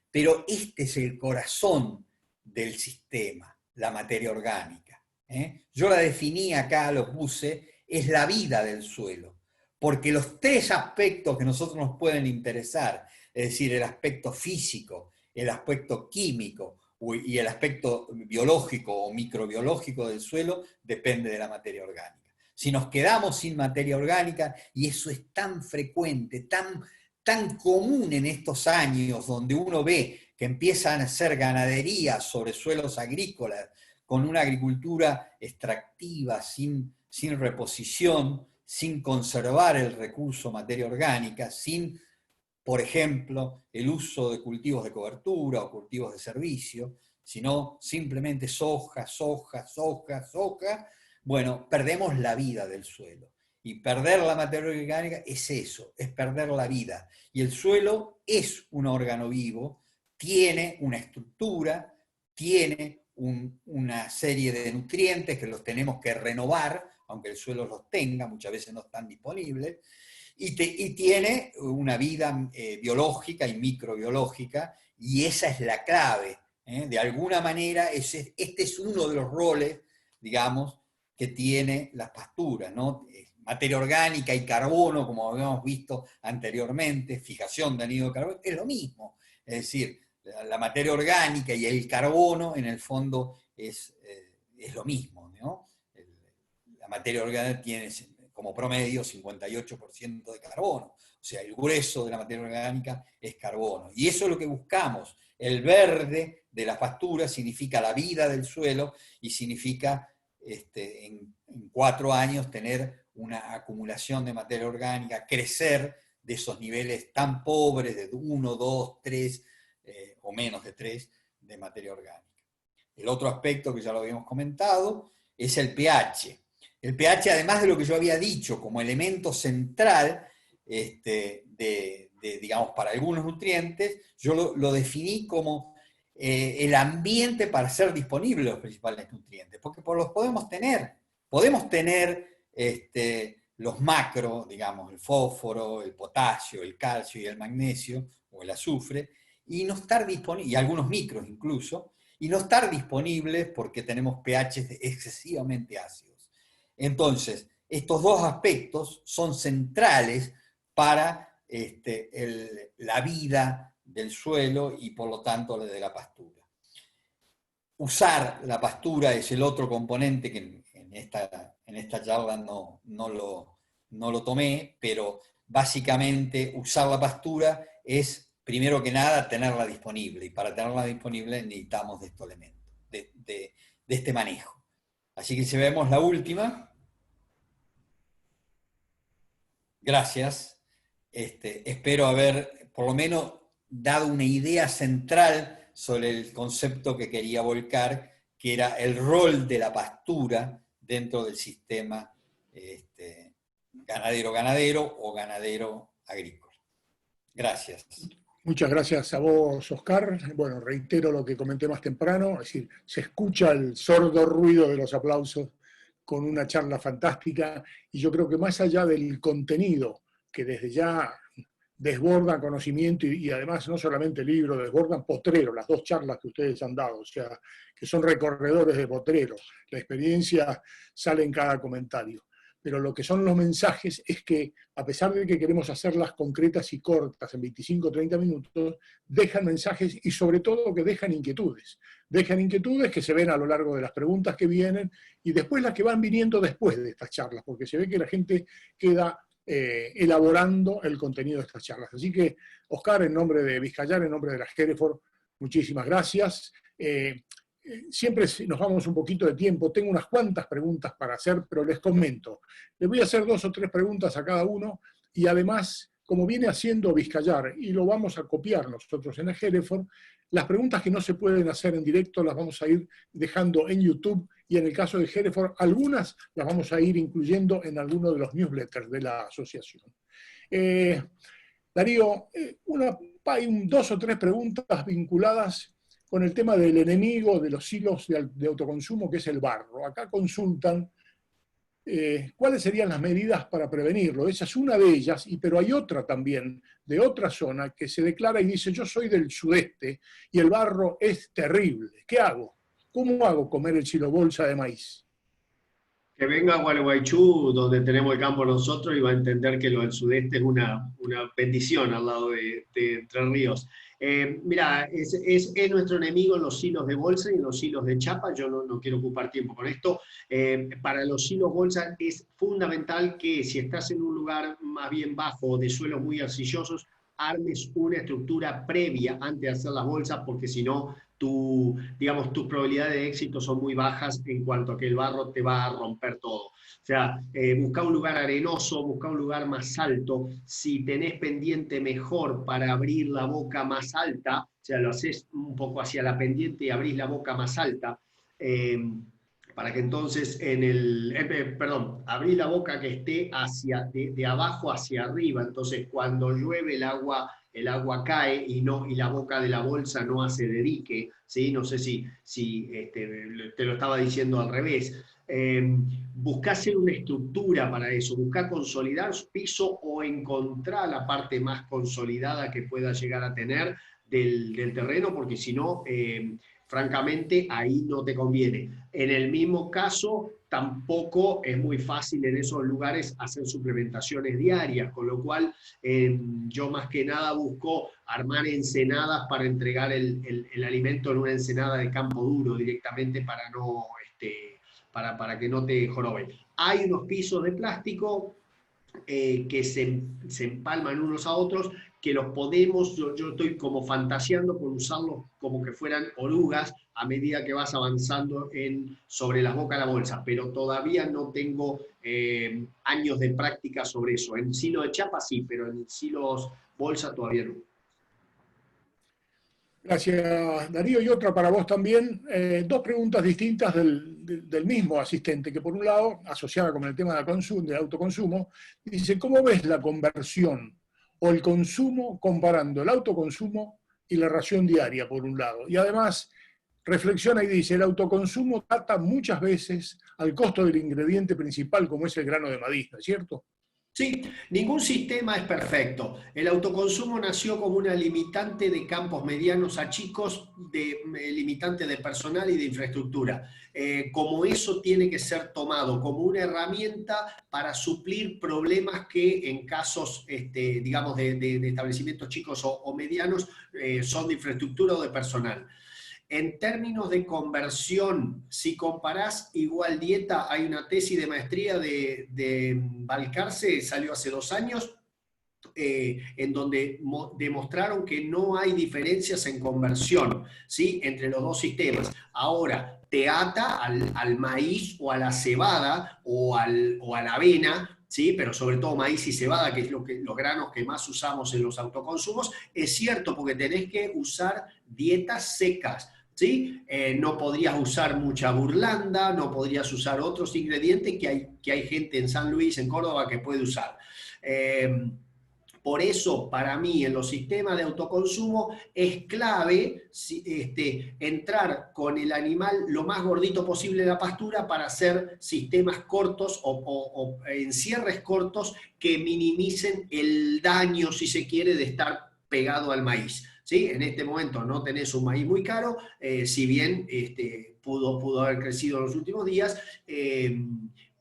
Speaker 6: Pero este es el corazón del sistema, la materia orgánica. Yo la definí acá, lo puse, es la vida del suelo. Porque los tres aspectos que a nosotros nos pueden interesar, es decir, el aspecto físico, el aspecto químico y el aspecto biológico o microbiológico del suelo, depende de la materia orgánica. Si nos quedamos sin materia orgánica, y eso es tan frecuente, tan común en estos años, donde uno ve que empiezan a hacer ganadería sobre suelos agrícolas, con una agricultura extractiva, sin reposición, sin conservar el recurso materia orgánica, sin, por ejemplo, el uso de cultivos de cobertura o cultivos de servicio, sino simplemente soja, bueno, perdemos la vida del suelo. Y perder la materia orgánica es eso, es perder la vida. Y el suelo es un órgano vivo, tiene una estructura, tiene una serie de nutrientes que los tenemos que renovar, aunque el suelo los tenga, muchas veces no están disponibles, y tiene una vida biológica y microbiológica, y esa es la clave. De alguna manera, este es uno de los roles, digamos, que tiene las pasturas, ¿no? Materia orgánica y carbono, como habíamos visto anteriormente, fijación de anhídrido de carbono, es lo mismo. Es decir, la materia orgánica y el carbono en el fondo es lo mismo, ¿no? La materia orgánica tiene como promedio 58% de carbono, o sea, el grueso de la materia orgánica es carbono. Y eso es lo que buscamos. El verde de las pasturas significa la vida del suelo y significa en 4 años tener una acumulación de materia orgánica, crecer de esos niveles tan pobres de 1, 2, 3 o menos de 3 de materia orgánica. El otro aspecto que ya lo habíamos comentado es el pH. El pH, además de lo que yo había dicho como elemento central digamos, para algunos nutrientes, yo lo definí como el ambiente para hacer disponibles los principales nutrientes, porque los podemos tener. Podemos tener los macro, digamos, el fósforo, el potasio, el calcio y el magnesio, o el azufre, y no estar disponibles, y algunos micros incluso, y no estar disponibles porque tenemos pHs excesivamente ácidos. Entonces, estos dos aspectos son centrales para la vida del suelo y por lo tanto de la pastura. Usar la pastura es el otro componente que en esta charla no lo tomé, pero básicamente usar la pastura es, primero que nada, tenerla disponible, y para tenerla disponible necesitamos de estos elementos, de este manejo. Así que si vemos la última. Gracias. Espero haber por lo menos dado una idea central sobre el concepto que quería volcar, que era el rol de la pastura dentro del sistema ganadero-ganadero o ganadero-agrícola. Gracias.
Speaker 2: Muchas gracias a vos, Oscar. Bueno, reitero lo que comenté más temprano, es decir, se escucha el sordo ruido de los aplausos con una charla fantástica, y yo creo que más allá del contenido, que desde ya desbordan conocimiento y además no solamente libros, desbordan potrero, las 2 charlas que ustedes han dado, o sea, que son recorredores de potrero, la experiencia sale en cada comentario. Pero lo que son los mensajes es que, a pesar de que queremos hacerlas concretas y cortas en 25 o 30 minutos, dejan mensajes y sobre todo que dejan inquietudes. Dejan inquietudes que se ven a lo largo de las preguntas que vienen y después las que van viniendo después de estas charlas, porque se ve que la gente queda elaborando el contenido de estas charlas. Así que, Oscar, en nombre de Vizcayar, en nombre de la Hereford, muchísimas gracias. Siempre nos vamos un poquito de tiempo, tengo unas cuantas preguntas para hacer, pero les comento. Les voy a hacer 2 o 3 preguntas a cada uno, y además, como viene haciendo Vizcayar, y lo vamos a copiar nosotros en la Hereford, las preguntas que no se pueden hacer en directo las vamos a ir dejando en YouTube, y en el caso de Hereford, algunas las vamos a ir incluyendo en alguno de los newsletters de la asociación. Darío, hay 2 o 3 preguntas vinculadas con el tema del enemigo de los silos de autoconsumo, que es el barro. Acá consultan cuáles serían las medidas para prevenirlo. Esa es una de ellas, pero hay otra también, de otra zona, que se declara y dice: yo soy del sudeste y el barro es terrible. ¿Qué hago? ¿Cómo hago comer el silo bolsa de maíz?
Speaker 5: Que venga a Gualeguaychú, donde tenemos el campo nosotros, y va a entender que lo del sudeste es una bendición al lado de Entre Ríos. Mira, es nuestro enemigo en los silos de bolsa y en los silos de chapa. Yo no quiero ocupar tiempo con esto. Para los silos bolsa es fundamental que, si estás en un lugar más bien bajo, de suelos muy arcillosos, armes una estructura previa antes de hacer las bolsas, porque si no, tus probabilidades de éxito son muy bajas en cuanto a que el barro te va a romper todo. O sea, busca un lugar arenoso, busca un lugar más alto. Si tenés pendiente, mejor, para abrir la boca más alta. O sea, lo haces un poco hacia la pendiente y abrís la boca más alta. Para que entonces abrís la boca que esté de abajo hacia arriba. Entonces, cuando llueve el agua cae y la boca de la bolsa no hace de dique, ¿sí? No sé si te lo estaba diciendo al revés. Buscá hacer una estructura para eso, buscá consolidar su piso o encontrar la parte más consolidada que pueda llegar a tener del terreno, porque si no, francamente, ahí no te conviene. En el mismo caso, tampoco es muy fácil en esos lugares hacer suplementaciones diarias, con lo cual yo más que nada busco armar ensenadas para entregar el alimento en una ensenada de campo duro directamente para, no, para que no te jorobe. Hay unos pisos de plástico que se empalman unos a otros, que los podemos, yo estoy como fantaseando con usarlos como que fueran orugas a medida que vas avanzando sobre la boca de la bolsa, pero todavía no tengo años de práctica sobre eso. En silo de chapa sí, pero en silos bolsa todavía no.
Speaker 2: Gracias, Darío. Y otra para vos también. Dos preguntas distintas del mismo asistente, que por un lado, asociada con el tema de autoconsumo, dice, ¿cómo ves la conversión o el consumo comparando el autoconsumo y la ración diaria, por un lado? Y además, reflexiona y dice, el autoconsumo trata muchas veces al costo del ingrediente principal, como es el grano de maíz, ¿no es cierto?
Speaker 5: Sí, ningún sistema es perfecto. El autoconsumo nació como una limitante de campos medianos a chicos, limitante de personal y de infraestructura. Como eso tiene que ser tomado como una herramienta para suplir problemas que en casos, digamos, de establecimientos chicos o medianos son de infraestructura o de personal. En términos de conversión, si comparás igual dieta, hay una tesis de maestría de Balcarce, salió hace 2 años, en donde demostraron que no hay diferencias en conversión, ¿sí?, entre los dos sistemas. Ahora, te ata al maíz o a la cebada o a la avena, ¿sí?, pero sobre todo maíz y cebada, que es los granos que más usamos en los autoconsumos. Es cierto, porque tenés que usar dietas secas, ¿sí? No podrías usar mucha burlanda, no podrías usar otros ingredientes que hay gente en San Luis, en Córdoba, que puede usar. Por eso, para mí, en los sistemas de autoconsumo es clave entrar con el animal lo más gordito posible de la pastura para hacer sistemas cortos o encierres cortos que minimicen el daño, si se quiere, de estar pegado al maíz. ¿Sí? En este momento no tenés un maíz muy caro, si bien pudo haber crecido en los últimos días,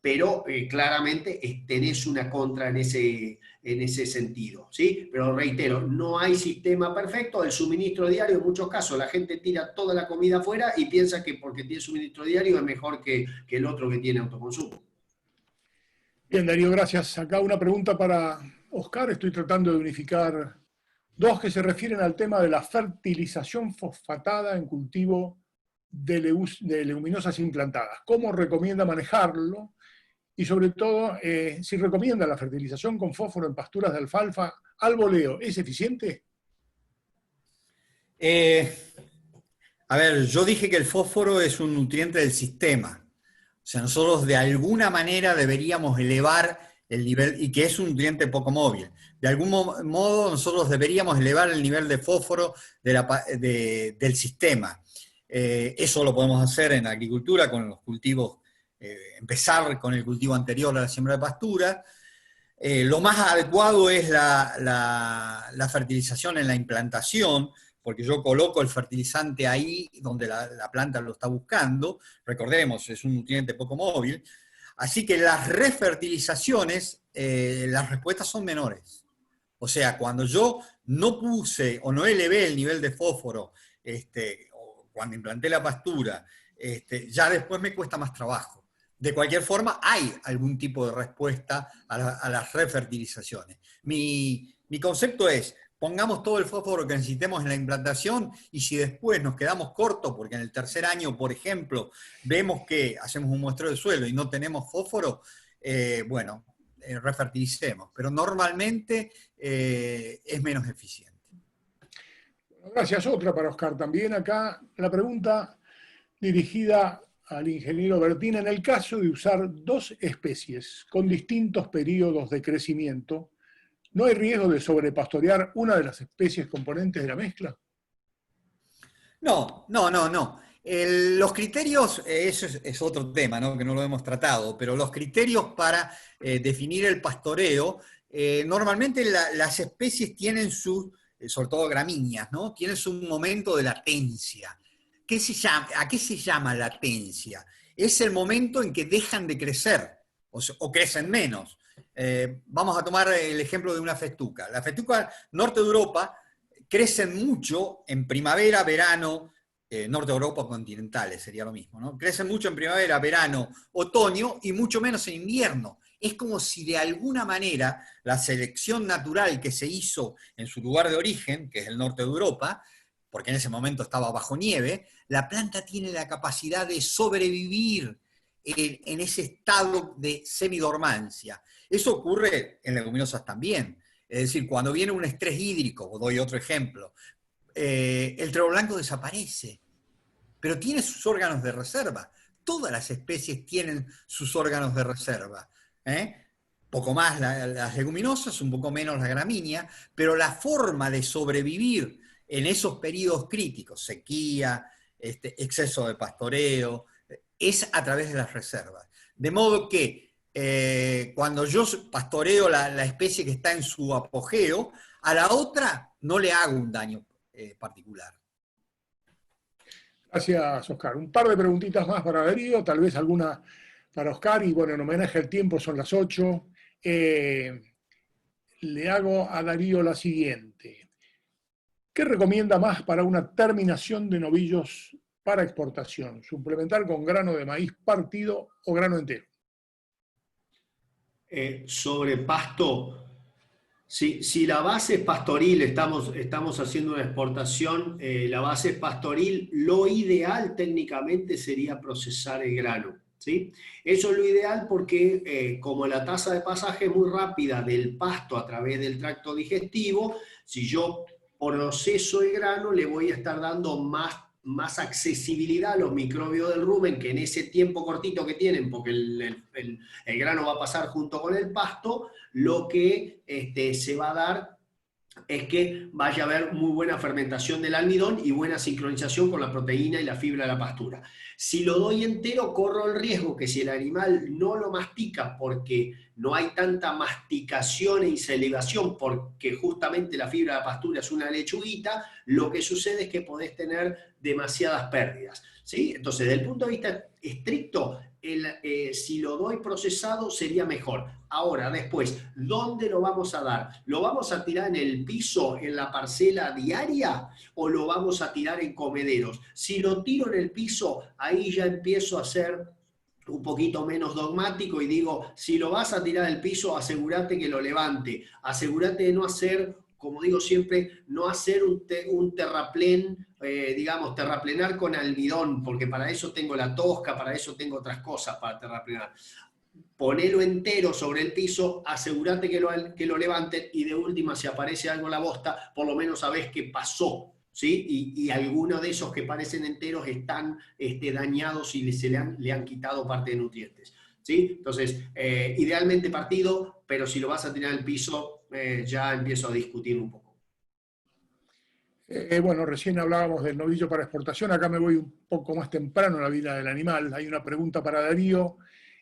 Speaker 5: pero claramente tenés una contra en ese sentido, ¿sí? Pero reitero, no hay sistema perfecto. El suministro diario, en muchos casos, la gente tira toda la comida afuera y piensa que porque tiene suministro diario es mejor que el otro que tiene autoconsumo.
Speaker 2: Bien, Darío, gracias. Acá una pregunta para Oscar. Estoy tratando de unificar dos que se refieren al tema de la fertilización fosfatada en cultivo de leguminosas implantadas. ¿Cómo recomienda manejarlo? Y sobre todo, si recomienda la fertilización con fósforo en pasturas de alfalfa al voleo, ¿es eficiente?
Speaker 6: A ver, yo dije que el fósforo es un nutriente del sistema. O sea, nosotros de alguna manera deberíamos elevar el nivel, y que es un nutriente poco móvil. De algún modo nosotros deberíamos elevar el nivel de fósforo del sistema. Eso lo podemos hacer en agricultura con los cultivos, empezar con el cultivo anterior a la siembra de pastura. Lo más adecuado es la fertilización en la implantación, porque yo coloco el fertilizante ahí donde la planta lo está buscando. Recordemos, es un nutriente poco móvil. Así que las refertilizaciones, las respuestas son menores. O sea, cuando yo no puse o no elevé el nivel de fósforo, o cuando implanté la pastura, ya después me cuesta más trabajo. De cualquier forma, hay algún tipo de respuesta a las refertilizaciones. Mi concepto es, pongamos todo el fósforo que necesitemos en la implantación, y si después nos quedamos cortos, porque en el tercer año, por ejemplo, vemos que hacemos un muestreo de suelo y no tenemos fósforo, bueno, refertilicemos. Pero normalmente es menos eficiente.
Speaker 2: Gracias. Otra para Oscar también. Acá la pregunta dirigida al ingeniero Bertín. En el caso de usar 2 especies con distintos periodos de crecimiento, ¿no hay riesgo de sobrepastorear una de las especies componentes de la mezcla?
Speaker 6: No. Los criterios, eso es otro tema, ¿no?, que no lo hemos tratado, pero los criterios para definir el pastoreo, normalmente las especies tienen sobre todo gramíneas, ¿no?, tienen su momento de latencia. ¿A qué se llama latencia? es el momento en que dejan de crecer o crecen menos. Vamos a tomar el ejemplo de una festuca. La festuca norte de Europa crecen mucho en primavera, verano, norte de Europa continentales sería lo mismo, ¿no? Crecen mucho en primavera, verano, otoño y mucho menos en invierno. Es como si de alguna manera la selección natural que se hizo en su lugar de origen, que es el norte de Europa, porque en ese momento estaba bajo nieve, la planta tiene la capacidad de sobrevivir en ese estado de semidormancia. Eso ocurre en leguminosas también. Es decir, cuando viene un estrés hídrico, os doy otro ejemplo, el trébol blanco desaparece, pero tiene sus órganos de reserva. Todas las especies tienen sus órganos de reserva. Poco más las leguminosas, un poco menos la gramínea, pero la forma de sobrevivir en esos periodos críticos, sequía, exceso de pastoreo, es a través de las reservas. De modo que cuando yo pastoreo la especie que está en su apogeo, a la otra no le hago un daño particular.
Speaker 2: Gracias, Oscar. Un par de preguntitas más para Darío, tal vez alguna para Oscar, y bueno, en homenaje al tiempo son las 8. Le hago a Darío la siguiente. ¿Qué recomienda más para una terminación de novillos para exportación? ¿Suplementar con grano de maíz partido o grano entero?
Speaker 5: Sobre pasto, si la base es pastoril, estamos haciendo una exportación, la base es pastoril, lo ideal técnicamente sería procesar el grano, ¿sí? Eso es lo ideal porque como la tasa de pasaje es muy rápida del pasto a través del tracto digestivo, si yo proceso el grano le voy a estar dando más accesibilidad a los microbios del rumen, que en ese tiempo cortito que tienen, porque el grano va a pasar junto con el pasto, lo que se va a dar es que vaya a haber muy buena fermentación del almidón y buena sincronización con la proteína y la fibra de la pastura. Si lo doy entero, corro el riesgo que si el animal no lo mastica porque no hay tanta masticación y salivación, porque justamente la fibra de la pastura es una lechuguita, lo que sucede es que podés tener demasiadas pérdidas, ¿sí? Entonces, desde el punto de vista estricto, si lo doy procesado sería mejor. Ahora, después, ¿dónde lo vamos a dar? ¿Lo vamos a tirar en el piso, en la parcela diaria, o lo vamos a tirar en comederos? Si lo tiro en el piso, ahí ya empiezo a ser un poquito menos dogmático y digo, si lo vas a tirar al piso, asegúrate que lo levante. Asegúrate de no hacer, como digo siempre, no hacer un terraplén, digamos, terraplenar con almidón, porque para eso tengo la tosca, para eso tengo otras cosas para terraplenar. Ponelo entero sobre el piso, asegúrate que lo levanten y de última, si aparece algo en la bosta, por lo menos sabés qué pasó, ¿sí? Y algunos de esos que parecen enteros están dañados y le han quitado parte de nutrientes, ¿sí? Entonces, idealmente partido, pero si lo vas a tirar al piso, ya empiezo a discutir un poco.
Speaker 2: Bueno, recién hablábamos del novillo para exportación, acá me voy un poco más temprano en la vida del animal. Hay una pregunta para Darío.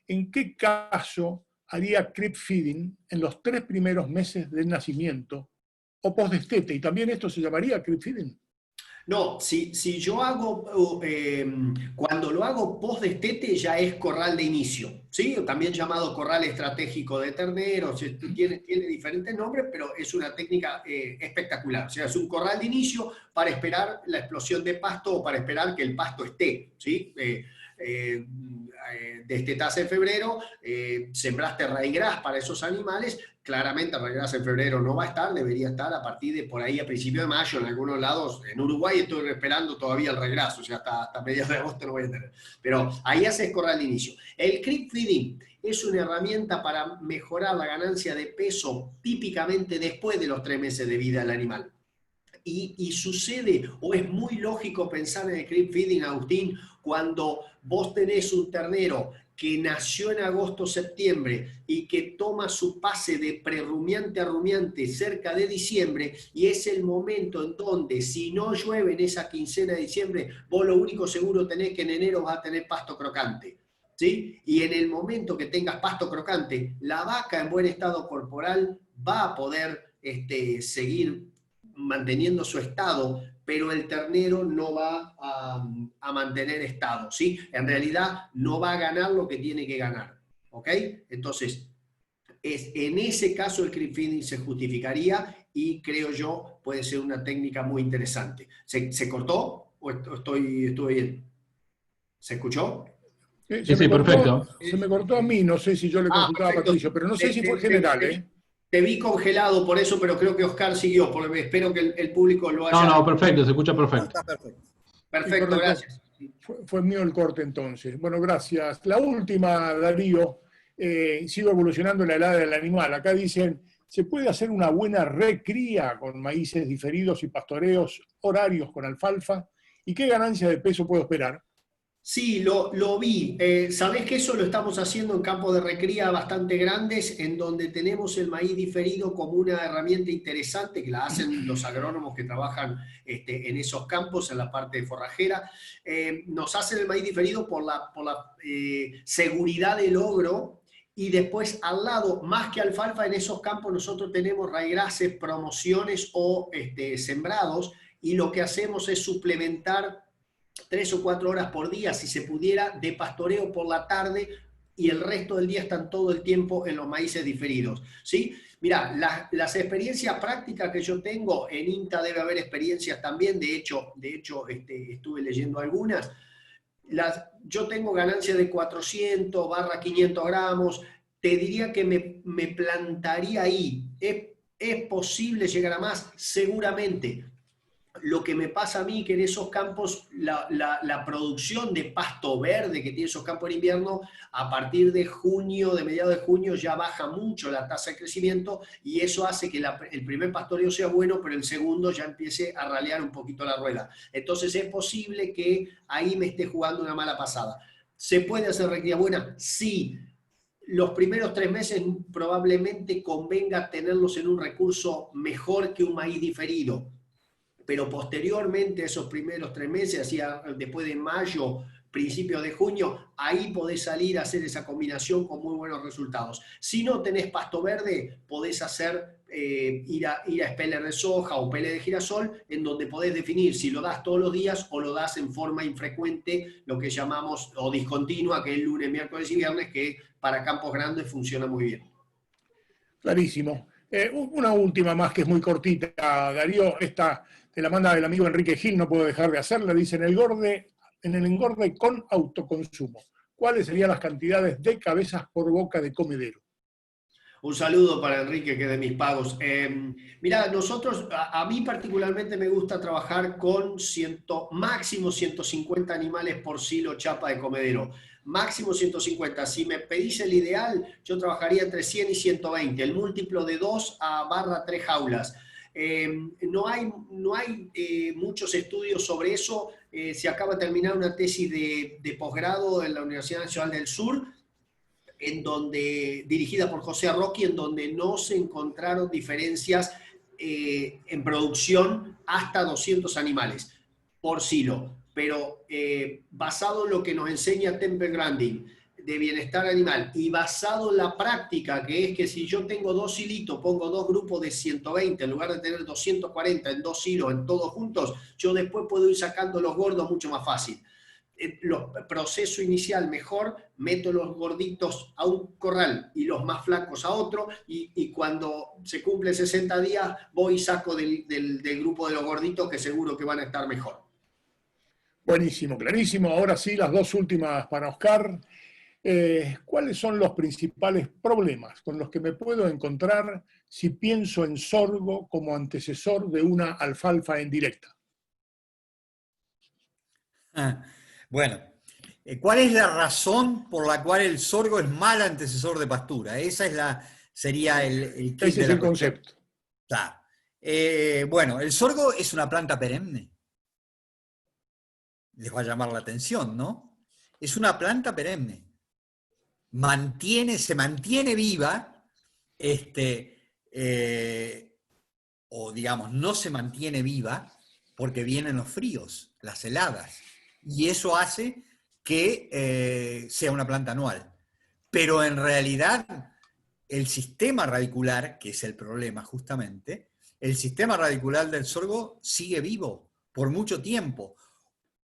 Speaker 2: ¿En qué caso haría creep feeding en los 3 primeros meses del nacimiento o post-destete? ¿Y también esto se llamaría creep feeding?
Speaker 5: No, si yo hago, cuando lo hago post-destete ya es corral de inicio, ¿sí? También llamado corral estratégico de terneros, tiene diferentes nombres, pero es una técnica espectacular. O sea, es un corral de inicio para esperar la explosión de pasto o para esperar que el pasto esté, ¿sí? Destetás en febrero, sembraste raigras para esos animales, claramente raigras en febrero no va a estar, debería estar a partir de por ahí a principios de mayo, en algunos lados, en Uruguay estoy esperando todavía el regras, o sea, hasta mediados de agosto no voy a tener, pero ahí haces corral de inicio. El creep feeding es una herramienta para mejorar la ganancia de peso típicamente después de los 3 meses de vida del animal. Y sucede, o es muy lógico pensar en el creep feeding, Agustín, cuando vos tenés un ternero que nació en agosto-septiembre y que toma su pase de prerrumiante a rumiante cerca de diciembre, y es el momento en donde, si no llueve en esa quincena de diciembre, vos lo único seguro tenés que en enero vas a tener pasto crocante, ¿sí? Y en el momento que tengas pasto crocante, la vaca en buen estado corporal va a poder seguir manteniendo su estado pero el ternero no va a mantener estado, ¿sí? En realidad no va a ganar lo que tiene que ganar, ¿ok? Entonces, en ese caso el creep feeding se justificaría y creo yo puede ser una técnica muy interesante. ¿Se cortó o estuve bien? ¿Se escuchó?
Speaker 2: Se me cortó,
Speaker 7: perfecto.
Speaker 2: se me cortó a mí, no sé si yo le consultaba a
Speaker 5: Perfecto.
Speaker 2: Patricio, pero no sé si fue general, ¿eh?
Speaker 5: Te vi congelado por eso, pero creo que Oscar siguió, porque espero que el público lo haya...
Speaker 7: No, perfecto, se escucha perfecto.
Speaker 6: Está perfecto.
Speaker 5: Perfecto, gracias.
Speaker 2: Fue mío el corte entonces. Bueno, gracias. La última, Darío, sigo evolucionando en la edad del animal. Acá dicen, ¿se puede hacer una buena recría con maíces diferidos y pastoreos horarios con alfalfa? ¿Y qué ganancia de peso puedo esperar?
Speaker 5: Sí, lo vi. Sabés que eso lo estamos haciendo en campos de recría bastante grandes, en donde tenemos el maíz diferido como una herramienta interesante que la hacen los agrónomos que trabajan en esos campos, en la parte forrajera. Nos hacen el maíz diferido por la seguridad del ogro. Y después al lado, más que alfalfa, en esos campos nosotros tenemos raigrases, promociones o sembrados, y lo que hacemos es suplementar 3 o 4 horas por día, si se pudiera, de pastoreo por la tarde, y el resto del día están todo el tiempo en los maíces diferidos, ¿sí? Mirá, las experiencias prácticas que yo tengo, en INTA debe haber experiencias también, de hecho estuve leyendo algunas. Yo tengo ganancia de 400/500 gramos, te diría que me plantaría ahí. ¿Es posible llegar a más? Seguramente. Lo que me pasa a mí que en esos campos la producción de pasto verde que tiene esos campos en invierno, a partir de junio, de mediados de junio, ya baja mucho la tasa de crecimiento, y eso hace que el primer pastoreo sea bueno, pero el segundo ya empiece a ralear un poquito la rueda. Entonces es posible que ahí me esté jugando una mala pasada. ¿Se puede hacer recría buena? Sí. Los primeros 3 meses probablemente convenga tenerlos en un recurso mejor que un maíz diferido, pero posteriormente, esos primeros 3 meses, después de mayo, principios de junio, ahí podés salir a hacer esa combinación con muy buenos resultados. Si no tenés pasto verde, podés hacer ir a speller de soja o pele de girasol, en donde podés definir si lo das todos los días o lo das en forma infrecuente, lo que llamamos, o discontinua, que es lunes, miércoles y viernes, que para campos grandes funciona muy bien.
Speaker 2: Clarísimo. Una última más que es muy cortita, Darío. Esta te la manda el amigo Enrique Gil, no puedo dejar de hacerla. Dice, en el engorde con autoconsumo, ¿cuáles serían las cantidades de cabezas por boca de comedero?
Speaker 5: Un saludo para Enrique, que es de mis pagos. Mira, nosotros, a mí particularmente me gusta trabajar con máximo 150 animales por silo chapa de comedero. Máximo 150. Si me pedís el ideal, yo trabajaría entre 100 y 120, el múltiplo de 2/3 jaulas. No hay muchos estudios sobre eso. Se acaba de terminar una tesis de posgrado en la Universidad Nacional del Sur, dirigida por José Arroqui, en donde no se encontraron diferencias en producción hasta 200 animales por silo. Pero basado en lo que nos enseña Temple Grandin de bienestar animal y basado en la práctica, que es que si yo tengo 2 hilitos, pongo 2 grupos de 120, en lugar de tener 240 en 2 hilos, en todos juntos, yo después puedo ir sacando los gordos mucho más fácil. Proceso inicial mejor, meto los gorditos a un corral y los más flacos a otro, y cuando se cumplen 60 días voy y saco del grupo de los gorditos, que seguro que van a estar mejor.
Speaker 2: Buenísimo, clarísimo. Ahora sí, las 2 últimas para Oscar. ¿Cuáles son los principales problemas con los que me puedo encontrar si pienso en sorgo como antecesor de una alfalfa en directa?
Speaker 6: Bueno, ¿cuál es la razón por la cual el sorgo es mal antecesor de pastura? Esa sería el kit.
Speaker 2: Ese es el concepto.
Speaker 6: Claro. Bueno, el sorgo es una planta perenne. Les va a llamar la atención, ¿no? Es una planta perenne. Se mantiene viva, o digamos, no se mantiene viva porque vienen los fríos, las heladas. Y eso hace que sea una planta anual. Pero en realidad, el sistema radicular, que es el problema justamente, el sistema radicular del sorgo sigue vivo, por mucho tiempo.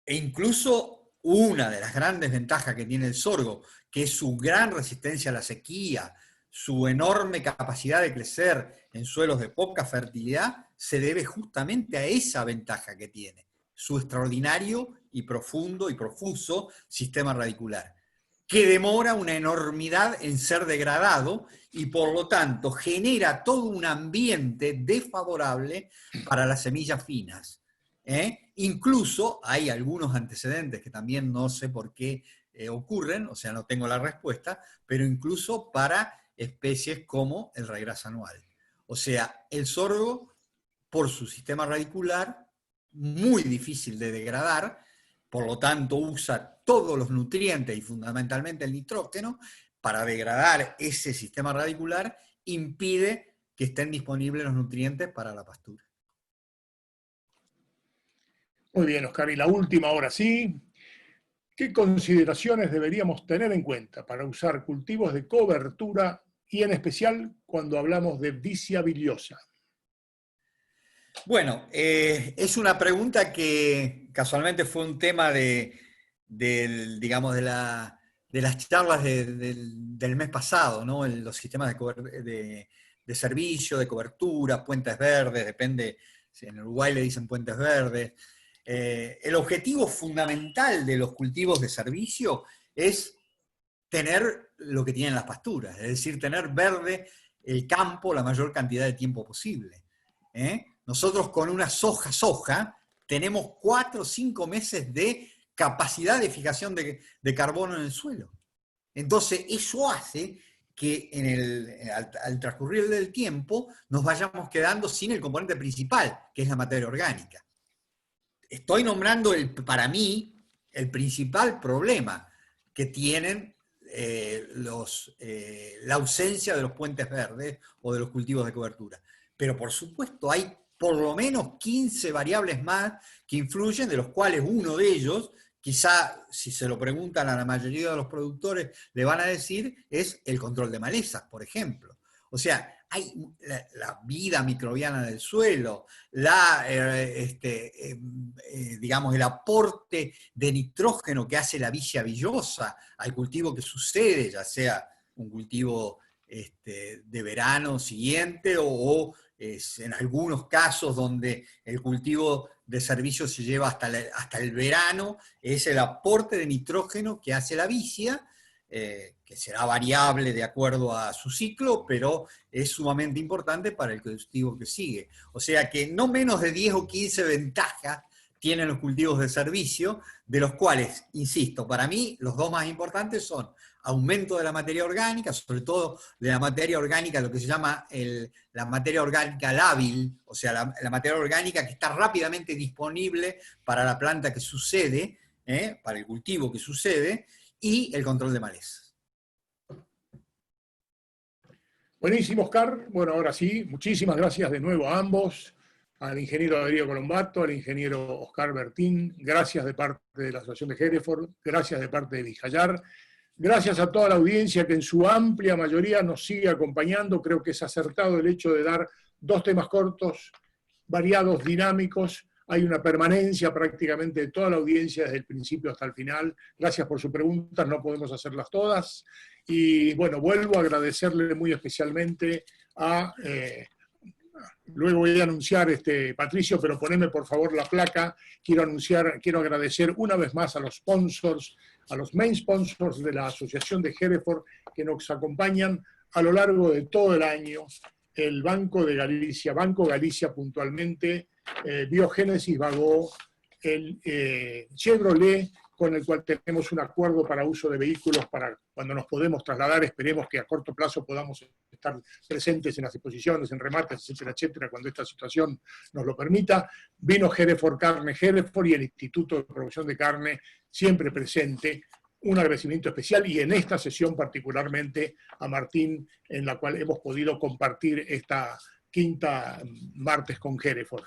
Speaker 6: E incluso una de las grandes ventajas que tiene el sorgo, que es su gran resistencia a la sequía, su enorme capacidad de crecer en suelos de poca fertilidad, se debe justamente a esa ventaja que tiene, su extraordinario y profundo y profuso sistema radicular, que demora una enormidad en ser degradado y por lo tanto genera todo un ambiente desfavorable para las semillas finas. Incluso hay algunos antecedentes que también no sé por qué ocurren, o sea, no tengo la respuesta, pero incluso para especies como el raygrass anual. O sea, el sorgo, por su sistema radicular, muy difícil de degradar, por lo tanto usa todos los nutrientes y fundamentalmente el nitrógeno para degradar ese sistema radicular, impide que estén disponibles los nutrientes para la pastura.
Speaker 2: Muy bien, Oscar. Y la última, ahora sí. ¿Qué consideraciones deberíamos tener en cuenta para usar cultivos de cobertura y en especial cuando hablamos de vicia biliosa?
Speaker 6: Bueno, es una pregunta que casualmente fue un tema digamos, de las charlas del mes pasado, ¿no? Los sistemas de servicio, de cobertura, puentes verdes, depende, en Uruguay le dicen puentes verdes. El objetivo fundamental de los cultivos de servicio es tener lo que tienen las pasturas, es decir, tener verde el campo la mayor cantidad de tiempo posible. Nosotros con una soja tenemos 4 o 5 meses de capacidad de fijación de carbono en el suelo. Entonces eso hace que al transcurrir del tiempo nos vayamos quedando sin el componente principal, que es la materia orgánica. Estoy nombrando para mí el principal problema que tienen la ausencia de los puentes verdes o de los cultivos de cobertura. Pero por supuesto hay por lo menos 15 variables más que influyen, de los cuales uno de ellos, quizá si se lo preguntan a la mayoría de los productores, le van a decir, es el control de malezas, por ejemplo. O sea, hay la vida microbiana del suelo, digamos, el aporte de nitrógeno que hace la vicia billosa al cultivo que sucede, ya sea un cultivo de verano siguiente o en algunos casos donde el cultivo de servicio se lleva hasta el verano, es el aporte de nitrógeno que hace la vicia, que será variable de acuerdo a su ciclo, pero es sumamente importante para el cultivo que sigue. O sea que no menos de 10 o 15 ventajas tienen los cultivos de servicio, de los cuales, insisto, para mí los dos más importantes son aumento de la materia orgánica, sobre todo de la materia orgánica, lo que se llama la materia orgánica lábil, o sea, la materia orgánica que está rápidamente disponible para la planta que sucede, para el cultivo que sucede, y el control de malezas.
Speaker 2: Buenísimo, Oscar. Bueno, ahora sí, muchísimas gracias de nuevo a ambos, al ingeniero Darío Colombato, al ingeniero Oscar Bertín, gracias de parte de la Asociación de Hereford, gracias de parte de Bijayar. Gracias a toda la audiencia que en su amplia mayoría nos sigue acompañando. Creo que es acertado el hecho de dar 2 temas cortos, variados, dinámicos. Hay una permanencia prácticamente de toda la audiencia desde el principio hasta el final. Gracias por sus preguntas, no podemos hacerlas todas. Y bueno, vuelvo a agradecerle muy especialmente a... luego voy a anunciar, Patricio, pero poneme por favor la placa. Quiero agradecer una vez más a los sponsors, a los main sponsors de la Asociación de Hereford que nos acompañan a lo largo de todo el año. El Banco de Galicia, Banco Galicia puntualmente, Biogénesis Bagó, el Chevrolet, con el cual tenemos un acuerdo para uso de vehículos para cuando nos podemos trasladar, esperemos que a corto plazo podamos estar presentes en las exposiciones, en remates, etcétera, etcétera, cuando esta situación nos lo permita. Vino Hereford Carne Hereford y el Instituto de Producción de Carne siempre presente. Un agradecimiento especial y en esta sesión particularmente a Martín, en la cual hemos podido compartir esta quinta martes con Hereford.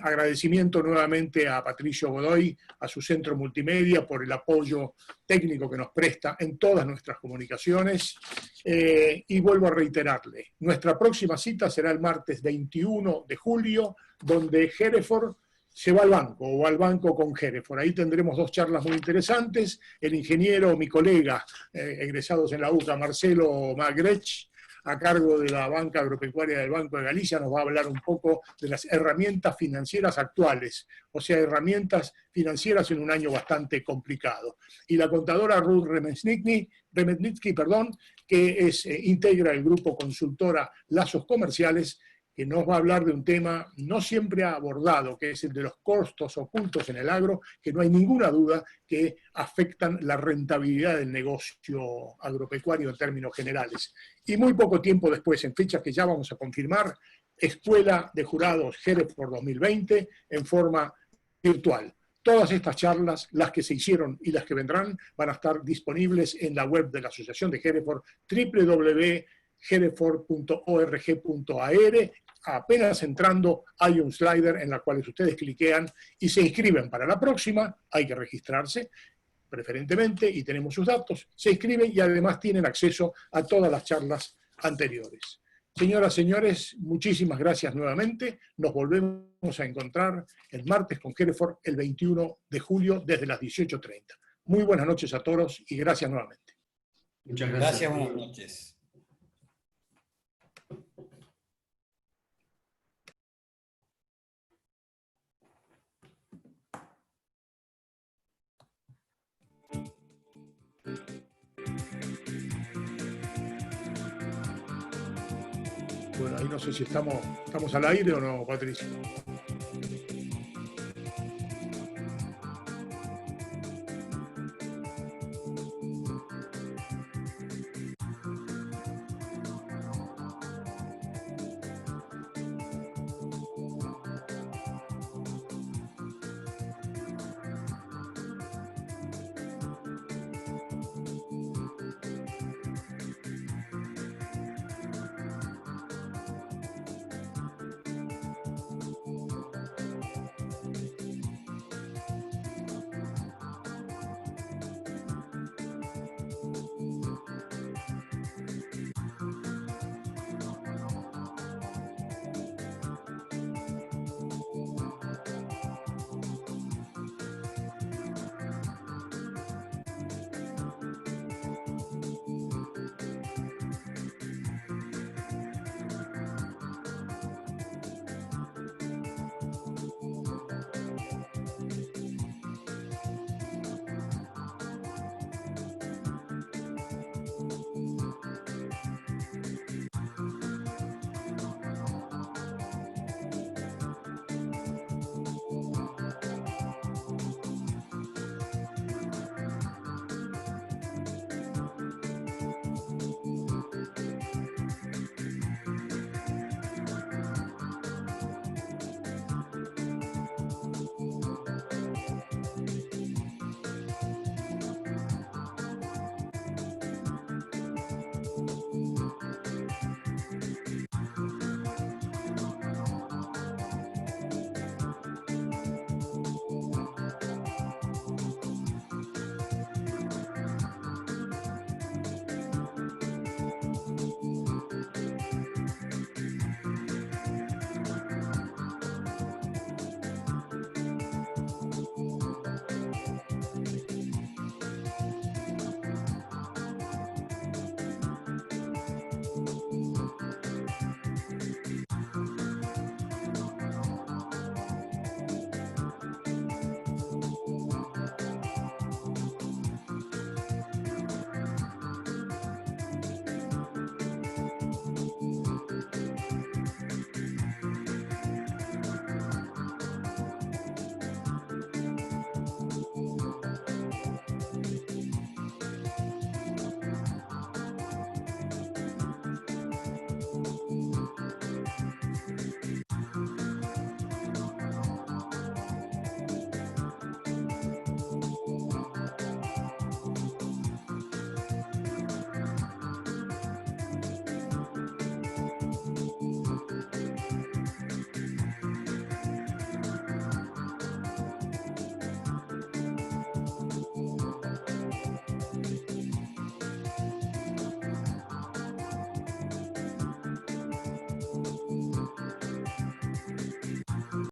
Speaker 2: Agradecimiento nuevamente a Patricio Godoy, a su centro multimedia, por el apoyo técnico que nos presta en todas nuestras comunicaciones. Y vuelvo a reiterarle, nuestra próxima cita será el martes 21 de julio, donde Hereford se va al banco o al banco con Hereford. Ahí tendremos dos charlas muy interesantes. El ingeniero, mi colega, egresados en la UCA, Marcelo Magrech, a cargo de la banca agropecuaria del Banco de Galicia, nos va a hablar un poco de las herramientas financieras actuales, o sea, herramientas financieras en un año bastante complicado. Y la contadora Ruth Remetnitsky, que integra el grupo consultora Lazos Comerciales, que nos va a hablar de un tema no siempre abordado, que es el de los costos ocultos en el agro, que no hay ninguna duda que afectan la rentabilidad del negocio agropecuario en términos generales. Y muy poco tiempo después, en fechas que ya vamos a confirmar, Escuela de Jurados Hereford 2020 en forma virtual. Todas estas charlas, las que se hicieron y las que vendrán, van a estar disponibles en la web de la Asociación de Hereford, www.hereford.org.ar. Apenas entrando hay un slider en el cual ustedes cliquean y se inscriben para la próxima. Hay que registrarse preferentemente y tenemos sus datos. Se inscriben y además tienen acceso a todas las charlas anteriores. Señoras, señores, muchísimas gracias nuevamente. Nos volvemos a encontrar el martes con Hereford el 21 de julio desde las 18:30. Muy buenas noches a todos y gracias nuevamente.
Speaker 5: Muchas gracias.
Speaker 6: Gracias, buenas noches.
Speaker 2: Bueno, ahí no sé si estamos al aire o no, Patricio.